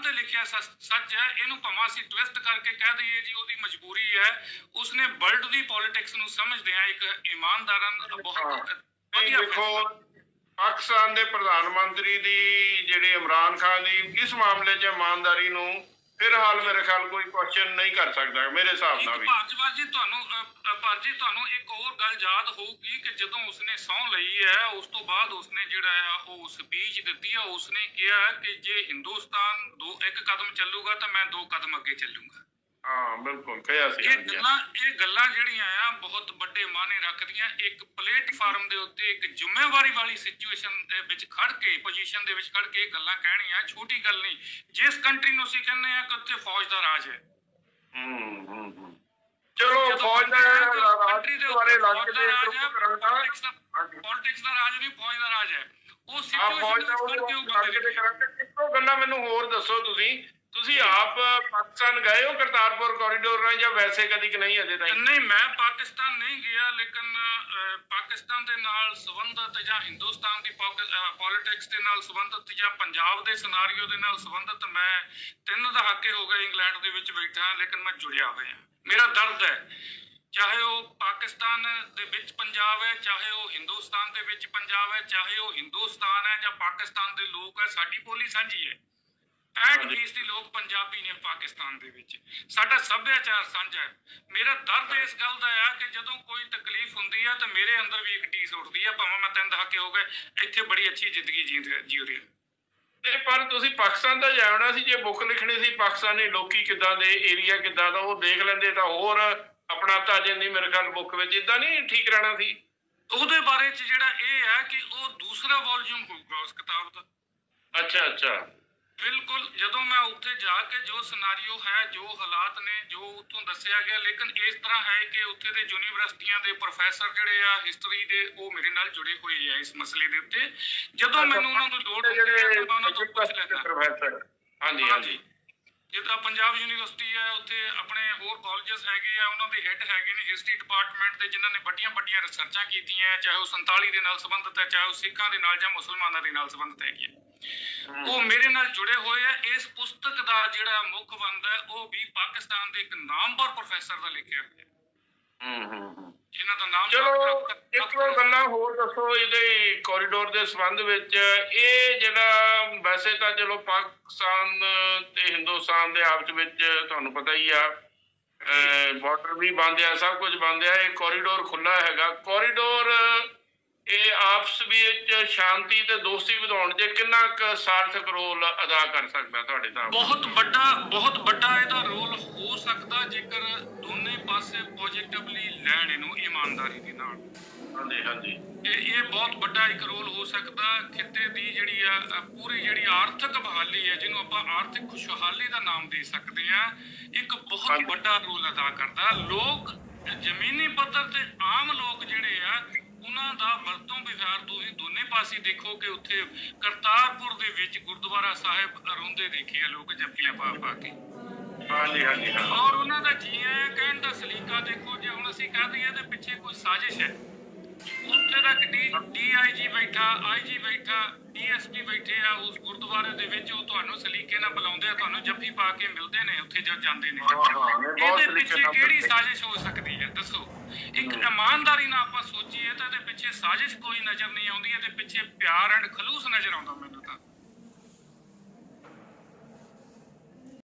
ਤੇ ਲਿਖਿਆ ਸੱਚ ਹੈ। ਇਹਨੂੰ ਭਾਵੇਂ ਅਸੀਂ ਟਵਿਸਟ ਕਰਕੇ ਕਹਿ ਦਈਏ ਜੀ ਉਹਦੀ ਮਜਬੂਰੀ ਹੈ, ਉਸਨੇ ਵਰਲਡ ਦੀ ਪੋਲਿਟਿਕਸ ਨੂੰ ਸਮਝਦਿਆਂ ਇੱਕ ਇਮਾਨਦਾਰਾਂ ਬਹੁਤ ਵਧੀਆ। ਦੇਖੋ, ਪਾਕਿਸਤਾਨ ਦੇ ਪ੍ਰਧਾਨ ਮੰਤਰੀ ਦੀ ਜਿਹੜੀ ਇਮਰਾਨ ਖਾਨ ਦੀ ਇਸ ਮਾਮਲੇ 'ਚ ਇਮਾਨਦਾਰੀ ਨੂੰ ਫਿਲਹਾਲ ਮੇਰੇ ਖਿਆਲ ਕੋਈ ਕੁਐਸਚਨ ਨਹੀਂ ਕਰ ਸਕਦਾ ਮੇਰੇ ਹਿਸਾਬ ਨਾਲ ਵੀ। ਭਾਰਤ ਜੀ ਤੁਹਾਨੂੰ ਇੱਕ ਹੋਰ ਗੱਲ ਯਾਦ ਹੋਊਗੀ ਕਿ ਜਦੋਂ ਉਸਨੇ ਸਹੁੰ ਲਈ ਹੈ, ਉਸ ਤੋਂ ਬਾਅਦ ਉਸਨੇ ਜਿਹੜਾ ਆ ਉਹ ਸਪੀਚ ਦਿੱਤੀ ਹੈ। ਉਸਨੇ ਕਿਹਾ ਕਿ ਜੇ ਹਿੰਦੁਸਤਾਨ ਇੱਕ ਕਦਮ ਚੱਲੂਗਾ ਤਾਂ ਮੈਂ 2 ਕਦਮ ਅੱਗੇ ਚੱਲੂਗਾ। ਹਾਂ, ਬਿਲਕੁਲ ਕਿਹਾ ਸੀ। ਇਹ ਗੱਲਾਂ ਜਿਹੜੀਆਂ ਆ ਬਹੁਤ ਵੱਡੇ ਮਾਇਨੇ ਰੱਖਦੀਆਂ। ਇੱਕ ਪਲੇਟਫਾਰਮ ਦੇ ਉੱਤੇ ਇੱਕ ਜ਼ਿੰਮੇਵਾਰੀ ਵਾਲੀ ਸਿਚੁਏਸ਼ਨ ਦੇ ਵਿੱਚ ਖੜ ਕੇ, ਪੋਜੀਸ਼ਨ ਦੇ ਵਿੱਚ ਖੜ ਕੇ ਇਹ ਗੱਲਾਂ ਕਹਿਣੀਆਂ ਛੋਟੀ ਗੱਲ ਨਹੀਂ। ਜਿਸ ਕੰਟਰੀ ਨੂੰ ਅਸੀਂ ਕਹਿੰਦੇ ਆ ਕਿ ਉੱਥੇ ਫੌਜ ਦਾ ਰਾਜ ਹੈ, ਚਲੋ ਫੌਜ ਦਾ ਰਾਜ ਦੇ ਬਾਰੇ ਲੱਗ ਕੇ ਪੋਲਿਟਿਕਸ ਦਾ ਰਾਜ ਨਹੀਂ, ਫੌਜ ਦਾ ਰਾਜ ਹੈ। ਉਹ ਸਿਚੁਏਸ਼ਨ ਦੇ ਵਿੱਚ ਖੜ ਕੇ ਉਹ ਬੰਦੇ ਇੱਕੋ ਗੱਲਾਂ ਮੈਨੂੰ ਹੋਰ ਦੱਸੋ ਤੁਸੀਂ ਤੁਸੀਂ ਆਪ ਪਾਕਿਸਤਾਨ ਗਏ ਹੋ ਕਰਤਾਰਪੁਰ ਕੋਰੀਡੋਰ ਨਾਲ ਜਾਂ ਵੈਸੇ ਕਦੀ ਕਿ ਨਹੀਂ ਅਜੇ ਤਾਈਂ? ਨਹੀਂ, ਮੈਂ ਪਾਕਿਸਤਾਨ ਨਹੀਂ ਗਿਆ, ਲੇਕਿਨ ਪਾਕਿਸਤਾਨ ਦੇ ਨਾਲ ਸੰਬੰਧਿਤ ਜਾਂ ਹਿੰਦੁਸਤਾਨ ਦੀ ਪੋਲਿਟਿਕਸ ਦੇ ਨਾਲ ਸੰਬੰਧਿਤ ਜਾਂ ਪੰਜਾਬ ਦੇ ਸਿਨਾਰੀਓ ਦੇ ਨਾਲ ਸੰਬੰਧਿਤ ਮੈਂ 3 ਦਹਾਕੇ ਹੋ ਗਏ ਇੰਗਲੈਂਡ ਦੇ ਵਿੱਚ ਬੈਠਾ, ਲੇਕਿਨ ਮੈਂ ਜੁੜਿਆ ਹੋਇਆ। ਮੇਰਾ ਦਰਦ ਹੈ, ਚਾਹੇ ਉਹ ਪਾਕਿਸਤਾਨ ਦੇ ਵਿੱਚ ਪੰਜਾਬ ਹੈ, ਚਾਹੇ ਉਹ ਹਿੰਦੁਸਤਾਨ ਦੇ ਵਿੱਚ ਪੰਜਾਬ ਹੈ, ਚਾਹੇ ਉਹ ਹਿੰਦੁਸਤਾਨ ਹੈ ਜਾਂ ਪਾਕਿਸਤਾਨ ਦੇ ਲੋਕ ਹੈ, ਸਾਡੀ ਬੋਲੀ ਸਾਂਝੀ ਹੈ। 65% ਲੋਕ ਪੰਜਾਬੀ ਨੇ ਪਾਕਿਸਤਾਨ ਦੇ ਵਿੱਚ, ਸਾਡਾ ਸੱਭਿਆਚਾਰ ਸਾਂਝਾ ਹੈ। ਮੇਰਾ ਦਰਦ ਇਸ ਗੱਲ ਦਾ ਆ ਕਿ ਜਦੋਂ ਕੋਈ ਤਕਲੀਫ ਹੁੰਦੀ ਹੈ ਤਾਂ ਮੇਰੇ ਅੰਦਰ ਵੀ ਇੱਕ ਟੀਸ ਉੱਠਦੀ ਹੈ, ਭਾਵੇਂ ਮੈਂ 3 ਦਹਾਕੇ ਹੋ ਗਏ ਇੱਥੇ ਬੜੀ ਅੱਛੀ ਜ਼ਿੰਦਗੀ ਜੀ ਰਿਹਾ। ਤੇ ਪਰ ਤੁਸੀਂ ਪਾਕਿਸਤਾਨ ਦਾ ਜਾਣਾ ਸੀ, ਜੇ ਬੁੱਕ ਲਿਖਣੀ ਸੀ ਪਾਕਿਸਤਾਨੀ ਲੋਕੀ ਕਿੱਦਾਂ ਦੇ, ਏਰੀਆ ਕਿੱਦਾਂ ਦਾ, ਉਹ ਦੇਖ ਲੈਂਦੇ ਤਾਂ ਹੋਰ ਆਪਣਾ ਤਾਂ ਜਾਂਦੀ ਮੇਰੇ ਖਿਆਲ ਬੁੱਕ ਵਿੱਚ। ਇਦਾਂ ਨਹੀਂ ਠੀਕ ਰਹਿਣਾ ਸੀ? ਉਹਦੇ ਬਾਰੇ ਚ ਜਿਹੜਾ ਇਹ ਹੈ ਕਿ ਉਹ ਦੂਸਰਾ ਵੋਲੀਅਮ ਹੋਊਗਾ ਉਸ ਕਿਤਾਬ ਦਾ। ਅੱਛਾ ਅੱਛਾ, ਬਿਲਕੁਲ। ਜਦੋਂ ਮੈਂ ਉੱਥੇ ਜਾ ਕੇ ਜੋ ਸਿਨਾਰੀਓ ਹੈ, ਜੋ ਹਾਲਾਤ ਨੇ, ਜੋ ਉੱਥੋਂ ਦੱਸਿਆ ਗਿਆ, ਲੇਕਿਨ ਇਸ ਤਰ੍ਹਾਂ ਹੈ ਕਿ ਉੱਥੇ ਦੇ ਯੂਨੀਵਰਸਿਟੀਆਂ ਦੇ ਪ੍ਰੋਫੈਸਰ ਜਿਹੜੇ ਆ ਹਿਸਟਰੀ ਦੇ, ਉਹ ਮੇਰੇ ਨਾਲ ਜੁੜੇ ਹੋਏ ਆ ਇਸ ਮਸਲੇ ਦੇ ਉੱਤੇ। ਜਦੋਂ ਮੈਨੂੰ ਉਹਨਾਂ ਨੂੰ ਲੋੜ ਹੁੰਦੀ ਹੈ ਤਾਂ ਮੈਂ ਉਹਨਾਂ ਤੋਂ ਪੁੱਛ ਲੈਂਦਾ। ਪ੍ਰੋਫੈਸਰ, ਹਾਂਜੀ ਹਾਂਜੀ। ਜਿੱਦਾਂ ਪੰਜਾਬ ਯੂਨੀਵਰਸਿਟੀ ਹੈ, ਉੱਥੇ ਆਪਣੇ ਹੋਰ ਕਾਲਜਸ ਹੈਗੇ ਆ, ਉਹਨਾਂ ਦੇ ਹੈੱਡ ਹੈਗੇ ਨੇ ਹਿਸਟਰੀ ਡਿਪਾਰਟਮੈਂਟ ਦੇ, ਜਿਨ੍ਹਾਂ ਨੇ ਵੱਡੀਆਂ ਰਿਸਰਚਾਂ ਕੀਤੀਆਂ, ਚਾਹੇ ਉਹ 47 ਦੇ ਨਾਲ ਸੰਬੰਧਿਤ ਹੈ, ਚਾਹੇ ਉਹ ਸਿੱਖਾਂ ਦੇ ਨਾਲ ਜਾਂ ਮੁਸਲਮਾਨਾਂ ਦੇ ਨਾਲ ਸੰਬੰਧਿਤ ਹੈਗੀ ਹੈ, ਉਹ ਮੇਰੇ ਨਾਲ ਜੁੜੇ ਹੋਏ ਆ। ਇਸ ਪੁਸਤਕ ਦਾ ਜਿਹੜਾ ਮੁੱਖ ਬੰਦ ਹੈ ਉਹ ਵੀ ਪਾਕਿਸਤਾਨ ਦੇ ਇੱਕ ਨਾਮਵਰ ਪ੍ਰੋਫੈਸਰ ਦਾ ਲਿਖਿਆ ਹੋਇਆ, ਜਿਨ੍ਹਾਂ ਦਾ ਨਾਮ ਚਲੋ ਇੱਕ ਗੱਲਾਂ ਹੋਰ ਦੱਸੋ ਇਹਦੇ ਕੋਰੀਡੋਰ ਦੇ ਸੰਬੰਧ ਵਿੱਚ। ਇਹ ਜਿਹੜਾ ਵੈਸੇ ਤਾਂ ਚਲੋ ਪਾਕਿਸਤਾਨ ਤੇ ਹਿੰਦੁਸਤਾਨ ਦੇ ਆਪਸ ਵਿੱਚ ਤੁਹਾਨੂੰ ਪਤਾ ਹੀ ਆ, ਬਾਰਡਰ ਵੀ ਬੰਦ ਆ, ਸਭ ਕੁਝ ਬੰਦ ਆ, ਇਹ ਕੋਰੀਡੋਰ ਖੁੱਲਾ ਹੈਗਾ। ਕੋਰੀਡੋਰ ਇਹ ਆਪਸ ਵਿੱਚ ਸ਼ਾਂਤੀ ਤੇ ਦੋਸਤੀ ਵਧਾਉਣ 'ਚ ਕਿੰਨਾ ਕੁ ਸਾਰਥਕ ਰੋਲ ਅਦਾ ਕਰ ਸਕਦਾ ਤੁਹਾਡੇ ਹਿਸਾਬ ਨਾਲ? ਬਹੁਤ ਵੱਡਾ ਇਹਦਾ ਰੋਲ ਹੋ ਸਕਦਾ ਜੇਕਰ ਦੋਨੇ ਪਾਸੇ ਪੋਜ਼ਿਟਿਵਲੀ ਲੈਣ ਇਹਨੂੰ ਇਮਾਨਦਾਰੀ ਦੇ ਨਾਲ। ਹਾਂਜੀ ਹਾਂਜੀ, ਇਹ ਬਹੁਤ ਵੱਡਾ ਇੱਕ ਰੋਲ ਹੋ ਸਕਦਾ। ਖਿੱਤੇ ਦੀ ਜਿਹੜੀ ਆ ਪੂਰੀ ਜਿਹੜੀ ਆਰਥਿਕ ਬਹਾਲੀ ਹੈ, ਜਿਹਨੂੰ ਆਪਾਂ ਆਰਥਿਕ ਖੁਸ਼ਹਾਲੀ ਦਾ ਨਾਮ ਦੇ ਸਕਦੇ ਆ, ਇੱਕ ਬਹੁਤ ਵੱਡਾ ਰੋਲ ਅਦਾ ਕਰਦਾ। ਲੋਕ ਜ਼ਮੀਨੀ ਪੱਧਰ ਤੇ ਆਮ ਲੋਕ ਜਿਹੜੇ ਆ, ਉਹਨਾਂ ਦਾ ਵਰਤੋਂ ਵਿਵਹਾਰ ਤੁਸੀਂ ਦੋਨੇ ਪਾਸੇ ਦੇਖੋ ਕਿ ਉੱਥੇ ਕਰਤਾਰਪੁਰ ਦੇ ਵਿੱਚ ਗੁਰਦੁਆਰਾ ਸਾਹਿਬ ਰੋਂਦੇ ਦੇਖੇ ਆ ਲੋਕ ਜੱਫੀਆਂ ਪਾ ਪਾ ਕੇ। ਹਾਂਜੀ ਹਾਂਜੀ, ਔਰ ਉਹਨਾਂ ਦਾ ਜੀ ਆਇਆ ਕਹਿਣ ਦਾ ਸਲੀਕਾ ਦੇਖੋ। ਜੇ ਹੁਣ ਅਸੀਂ ਕਹਿ ਦਈਏ ਇਹਦੇ ਪਿੱਛੇ ਕੋਈ ਸਾਜ਼ਿਸ਼ ਹੈ, ਉੱਥੇ ਤੱਕ DIG ਬੈਠਾ, IG ਬੈਠਾ, DSP ਬੈਠੇ ਆ ਉਸ ਗੁਰਦੁਆਰੇ ਦੇ ਵਿੱਚ, ਉਹ ਤੁਹਾਨੂੰ ਸਲੀਕੇ ਨਾਲ ਬੁਲਾਉਂਦੇ ਆ, ਤੁਹਾਨੂੰ ਜੱਫੀ ਪਾ ਕੇ ਮਿਲਦੇ ਨੇ ਉੱਥੇ ਜਦ ਜਾਂਦੇ ਨੇ। ਇਹਦੇ ਪਿੱਛੇ ਕਿਹੜੀ ਸਾਜ਼ਿਸ਼ ਹੋ ਸਕਦੀ ਹੈ ਦੱਸੋ? ਇੱਕ ਇਮਾਨਦਾਰੀ ਨਾਲ ਆਪਾਂ ਸੋਚੀਏ ਤਾਂ ਇਹਦੇ ਪਿੱਛੇ ਸਾਜ਼ਿਸ਼ ਕੋਈ ਨਜ਼ਰ ਨਹੀਂ ਆਉਂਦੀ, ਇਹਦੇ ਪਿੱਛੇ ਪਿਆਰ ਐਂਡ ਖਲੂਸ ਨਜ਼ਰ ਆਉਂਦਾ ਮੈਨੂੰ ਤਾਂ।